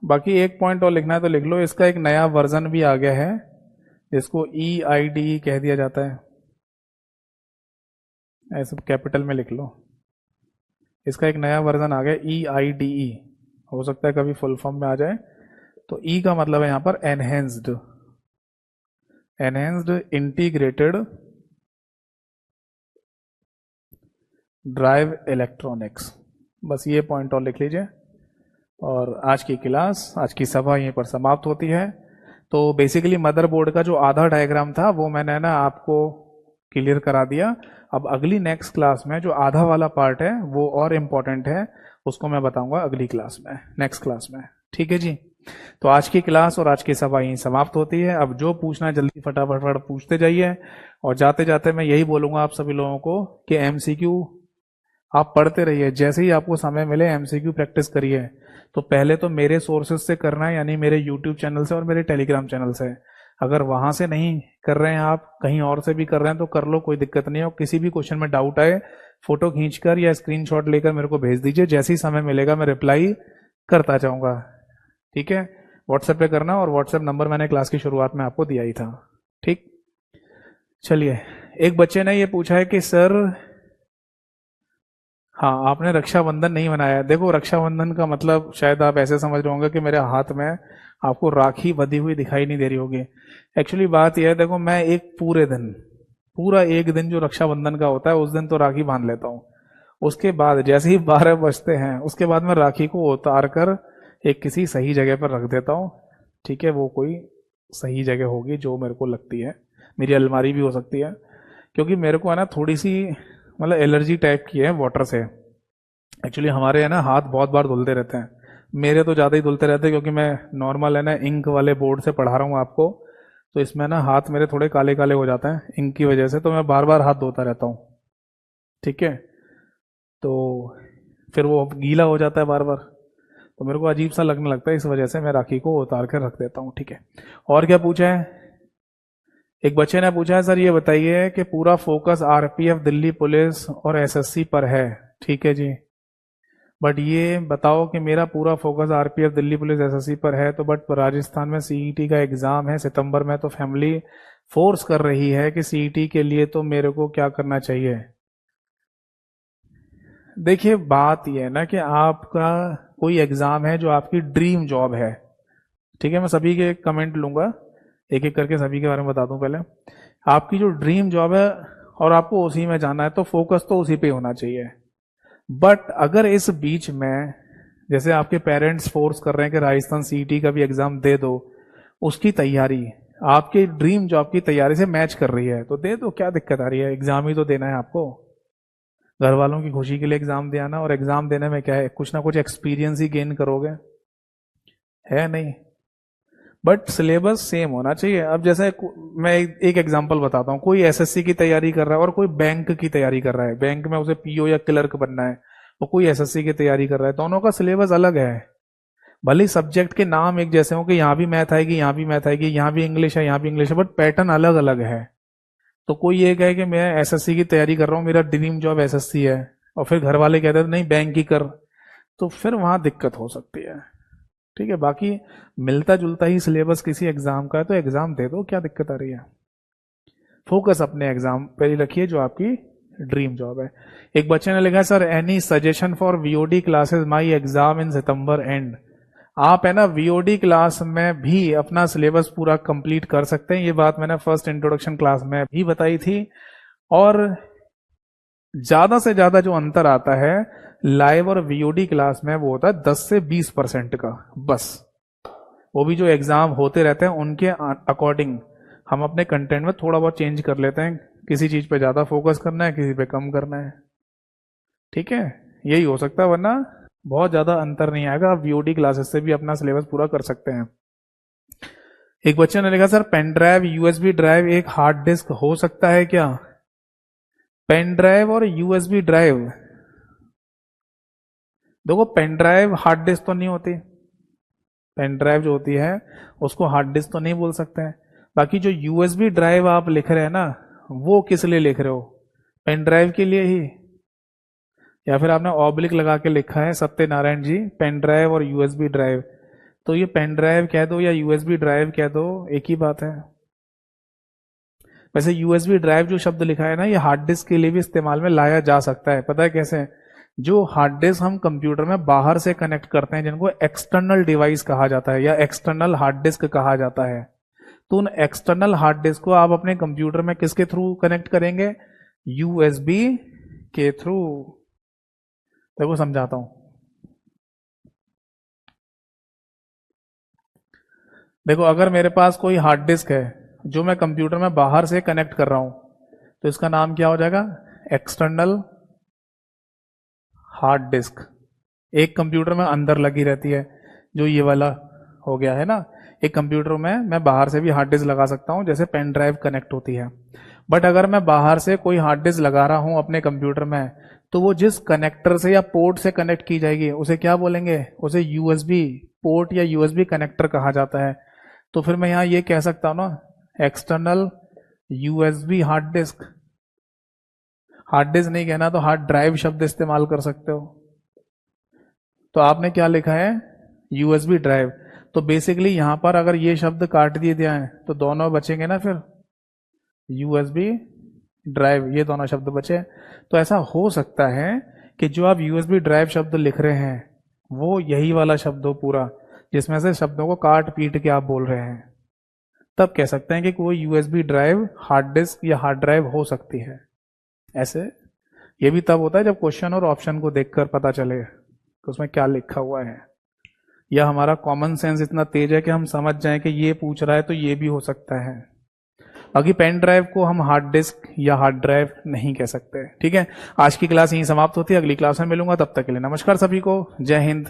[SPEAKER 1] बाकी एक पॉइंट और लिखना है तो लिख लो, इसका एक नया वर्जन भी आ गया है जिसको EIDE कह दिया जाता है। ऐसे कैपिटल में लिख लो, इसका एक नया वर्जन आ गया EIDE। हो सकता है कभी फुल फॉर्म में आ जाए। तो ई का मतलब है यहाँ पर enhanced, enhanced integrated drive electronics. बस ये पॉइंट और लिख लीजिए। और आज की क्लास, आज की सभा यहीं पर समाप्त होती है। तो बेसिकली मदरबोर्ड का जो आधा डायग्राम था वो मैंने ना आपको क्लियर करा दिया। अब अगली नेक्स्ट क्लास में जो आधा वाला पार्ट है वो और इम्पोर्टेंट है, उसको मैं बताऊंगा अगली क्लास में, नेक्स्ट क्लास में। ठीक है जी, तो आज की क्लास और आज की सभा यहीं समाप्त होती है। अब जो पूछना है जल्दी फटाफट पूछते जाइए। और जाते जाते मैं यही बोलूंगा आप सभी लोगों को कि MCQ आप पढ़ते रहिए, जैसे ही आपको समय मिले MCQ प्रैक्टिस करिए। तो पहले तो मेरे सोर्सेज से करना है, यानी मेरे यूट्यूब चैनल से और मेरे टेलीग्राम चैनल से। अगर वहां से नहीं कर रहे हैं आप, कहीं और से भी कर रहे हैं तो कर लो, कोई दिक्कत नहीं है। और किसी भी क्वेश्चन में डाउट आए, फोटो खींचकर या स्क्रीनशॉट लेकर मेरे को भेज दीजिए, जैसे ही समय मिलेगा मैं रिप्लाई करता जाऊंगा। ठीक है, व्हाट्सएप पे करना, और व्हाट्सएप नंबर मैंने क्लास की शुरुआत में आपको दिया ही था। ठीक, चलिए। एक बच्चे ने ये पूछा है कि सर, हाँ आपने रक्षाबंधन नहीं मनाया। देखो, रक्षाबंधन का मतलब शायद आप ऐसे समझ रहे होंगे कि मेरे हाथ में आपको राखी बंधी हुई दिखाई नहीं दे रही होगी। एक्चुअली बात यह है, देखो मैं एक पूरे दिन, पूरा एक दिन जो रक्षाबंधन का होता है उस दिन तो राखी बांध लेता हूँ। उसके बाद जैसे ही 12 बजते हैं उसके बाद मैं राखी को उतार कर एक किसी सही जगह पर रख देता हूँ। ठीक है, वो कोई सही जगह होगी जो मेरे को लगती है, मेरी अलमारी भी हो सकती है। क्योंकि मेरे को है ना थोड़ी सी मतलब एलर्जी टाइप की है वाटर से। एक्चुअली हमारे है ना हाथ बहुत बार धुलते रहते हैं, मेरे तो ज़्यादा ही धुलते रहते हैं क्योंकि मैं नॉर्मल है ना इंक वाले बोर्ड से पढ़ा रहा हूँ आपको। तो इसमें ना हाथ मेरे थोड़े काले काले हो जाते हैं इंक की वजह से, तो मैं बार बार हाथ धोता रहता हूँ। ठीक है, तो फिर वो गीला हो जाता है बार बार, तो मेरे को अजीब सा लगने लगता है, इस वजह से मैं राखी को उतार कर रख देता हूँ। ठीक है, और क्या पूछा है? एक बच्चे ने पूछा है सर ये बताइए कि पूरा फोकस RPF दिल्ली पुलिस और SSC पर है। ठीक है जी, बट ये बताओ कि मेरा पूरा focus RPF Delhi police SSC पर है, तो बट राजस्थान में CET का एग्जाम है सितंबर में, तो फैमिली फोर्स कर रही है कि CET के लिए, तो मेरे को क्या करना चाहिए? देखिए बात यह है ना कि आपका कोई एग्जाम है जो आपकी ड्रीम जॉब है। ठीक है, मैं सभी के कमेंट लूंगा, एक एक करके सभी के बारे में बता दूं। पहले आपकी जो ड्रीम जॉब है और आपको उसी में जाना है, तो फोकस तो उसी पे होना चाहिए। बट अगर इस बीच में जैसे आपके पेरेंट्स फोर्स कर रहे हैं कि राजस्थान CET का भी एग्जाम दे दो, उसकी तैयारी आपके ड्रीम जॉब की तैयारी से मैच कर रही है, तो दे दो, क्या दिक्कत आ रही है? एग्जाम ही तो देना है आपको, घर वालों की खुशी के लिए एग्जाम दिया ना। और एग्जाम देने में क्या है, कुछ ना कुछ एक्सपीरियंस ही गेन करोगे, है नहीं? बट सिलेबस सेम होना चाहिए। अब जैसे मैं एक एग्जांपल बताता हूँ, कोई SSC की तैयारी कर रहा है और कोई बैंक की तैयारी कर रहा है, बैंक में उसे PO या क्लर्क बनना है, और कोई SSC की तैयारी कर रहा है, दोनों का सिलेबस अलग है। भले ही सब्जेक्ट के नाम एक जैसे हो कि यहाँ भी मैथ आएगी, यहाँ भी मैथ आएगी, यहाँ भी इंग्लिश है, यहाँ भी इंग्लिश है, बट पैटर्न अलग अलग है। तो कोई ये कहे कि मैं एसएससी की तैयारी कर रहा हूँ, मेरा ड्रीम जॉब एसएससी है, और फिर घर वाले कहते हैं नहीं बैंक की कर, तो फिर वहां दिक्कत हो सकती है। ठीक है, बाकी मिलता जुलता ही सिलेबस किसी एग्जाम का है तो एग्जाम दे दो, क्या दिक्कत आ रही है। फोकस अपने एग्जाम पे ही रखिए जो आपकी ड्रीम जॉब है। एक बच्चे ने लिखा sir any suggestion for VOD classes, my exam in September and. आप है ना वीओडी क्लास में भी अपना सिलेबस पूरा कंप्लीट कर सकते हैं, ये बात मैंने फर्स्ट इंट्रोडक्शन क्लास में भी बताई थी। और ज्यादा से ज्यादा जो अंतर आता है लाइव और वीओडी क्लास में वो होता है 10 से 20% का बस। वो भी जो एग्जाम होते रहते हैं उनके अकॉर्डिंग हम अपने कंटेंट में थोड़ा बहुत चेंज कर लेते हैं, किसी चीज पे ज्यादा फोकस करना है, किसी पे कम करना है। ठीक है, यही हो सकता है, वरना बहुत ज्यादा अंतर नहीं आएगा। आप वीओडी क्लासेस से भी अपना सिलेबस पूरा कर सकते हैं। एक बच्चे ने लिखा sir pen drive USB drive एक हार्ड डिस्क हो सकता है क्या? पेन ड्राइव और यूएसबी ड्राइव, देखो पेन ड्राइव हार्ड डिस्क तो नहीं होती, पेन ड्राइव जो होती है उसको हार्ड डिस्क तो नहीं बोल सकते हैं। बाकी जो यूएसबी ड्राइव आप लिख रहे हैं ना, वो किस लिए लिख रहे हो? पेन ड्राइव के लिए ही, या फिर आपने ऑब्लिक लगा के लिखा है सत्यनारायण जी पेन ड्राइव और यूएसबी ड्राइव, तो ये पेन ड्राइव कह दो या यूएसबी ड्राइव कह दो, एक ही बात है। वैसे यूएसबी ड्राइव जो शब्द लिखा है ना, ये हार्ड डिस्क के लिए भी इस्तेमाल में लाया जा सकता है। पता है कैसे? जो हार्ड डिस्क हम कंप्यूटर में बाहर से कनेक्ट करते हैं, जिनको एक्सटर्नल डिवाइस कहा जाता है या एक्सटर्नल हार्ड डिस्क कहा जाता है, तो उन एक्सटर्नल हार्ड डिस्क को आप अपने कंप्यूटर में किसके थ्रू कनेक्ट करेंगे? यूएसबी के थ्रू। देखो समझाता हूं, देखो अगर मेरे पास कोई हार्ड डिस्क है जो मैं कंप्यूटर में बाहर से कनेक्ट कर रहा हूं, तो इसका नाम क्या हो जाएगा? External hard disk. एक कंप्यूटर में अंदर लगी रहती है, जो ये वाला हो गया है ना। एक कंप्यूटर में मैं बाहर से भी हार्ड डिस्क लगा सकता हूं, जैसे पेन ड्राइव कनेक्ट होती है। बट अगर मैं बाहर से कोई हार्ड डिस्क लगा रहा हूं अपने कंप्यूटर में, तो वो जिस कनेक्टर से या पोर्ट से कनेक्ट की जाएगी उसे क्या बोलेंगे? उसे यूएसबी पोर्ट या यूएसबी कनेक्टर कहा जाता है। तो फिर मैं यहां ये कह सकता हूं ना, external USB hard disk. Hard disk नहीं कहना तो हार्ड ड्राइव शब्द इस्तेमाल कर सकते हो। तो आपने क्या लिखा है? USB drive. तो बेसिकली यहां पर अगर ये शब्द काट दिए जाए तो दोनों बचेंगे ना, फिर यूएसबी ड्राइव, ये दोनों शब्द बचे। तो ऐसा हो सकता है कि जो आप यूएसबी ड्राइव शब्द लिख रहे हैं वो यही वाला शब्द हो पूरा, जिसमें से शब्दों को काट पीट के आप बोल रहे हैं। तब कह सकते हैं कि कोई यूएसबी ड्राइव हार्ड डिस्क या हार्ड ड्राइव हो सकती है। ऐसे ये भी तब होता है जब क्वेश्चन और ऑप्शन को देखकर पता चले कि उसमें क्या लिखा हुआ है, या हमारा कॉमन सेंस इतना तेज है कि हम समझ जाएं कि ये पूछ रहा है तो ये भी हो सकता है। बाकी पेन ड्राइव को हम हार्ड डिस्क या हार्ड ड्राइव नहीं कह सकते। ठीक है, आज की क्लास यहीं समाप्त होती है, अगली क्लास में मिलूंगा, तब तक के लिए नमस्कार सभी को, जय हिंद,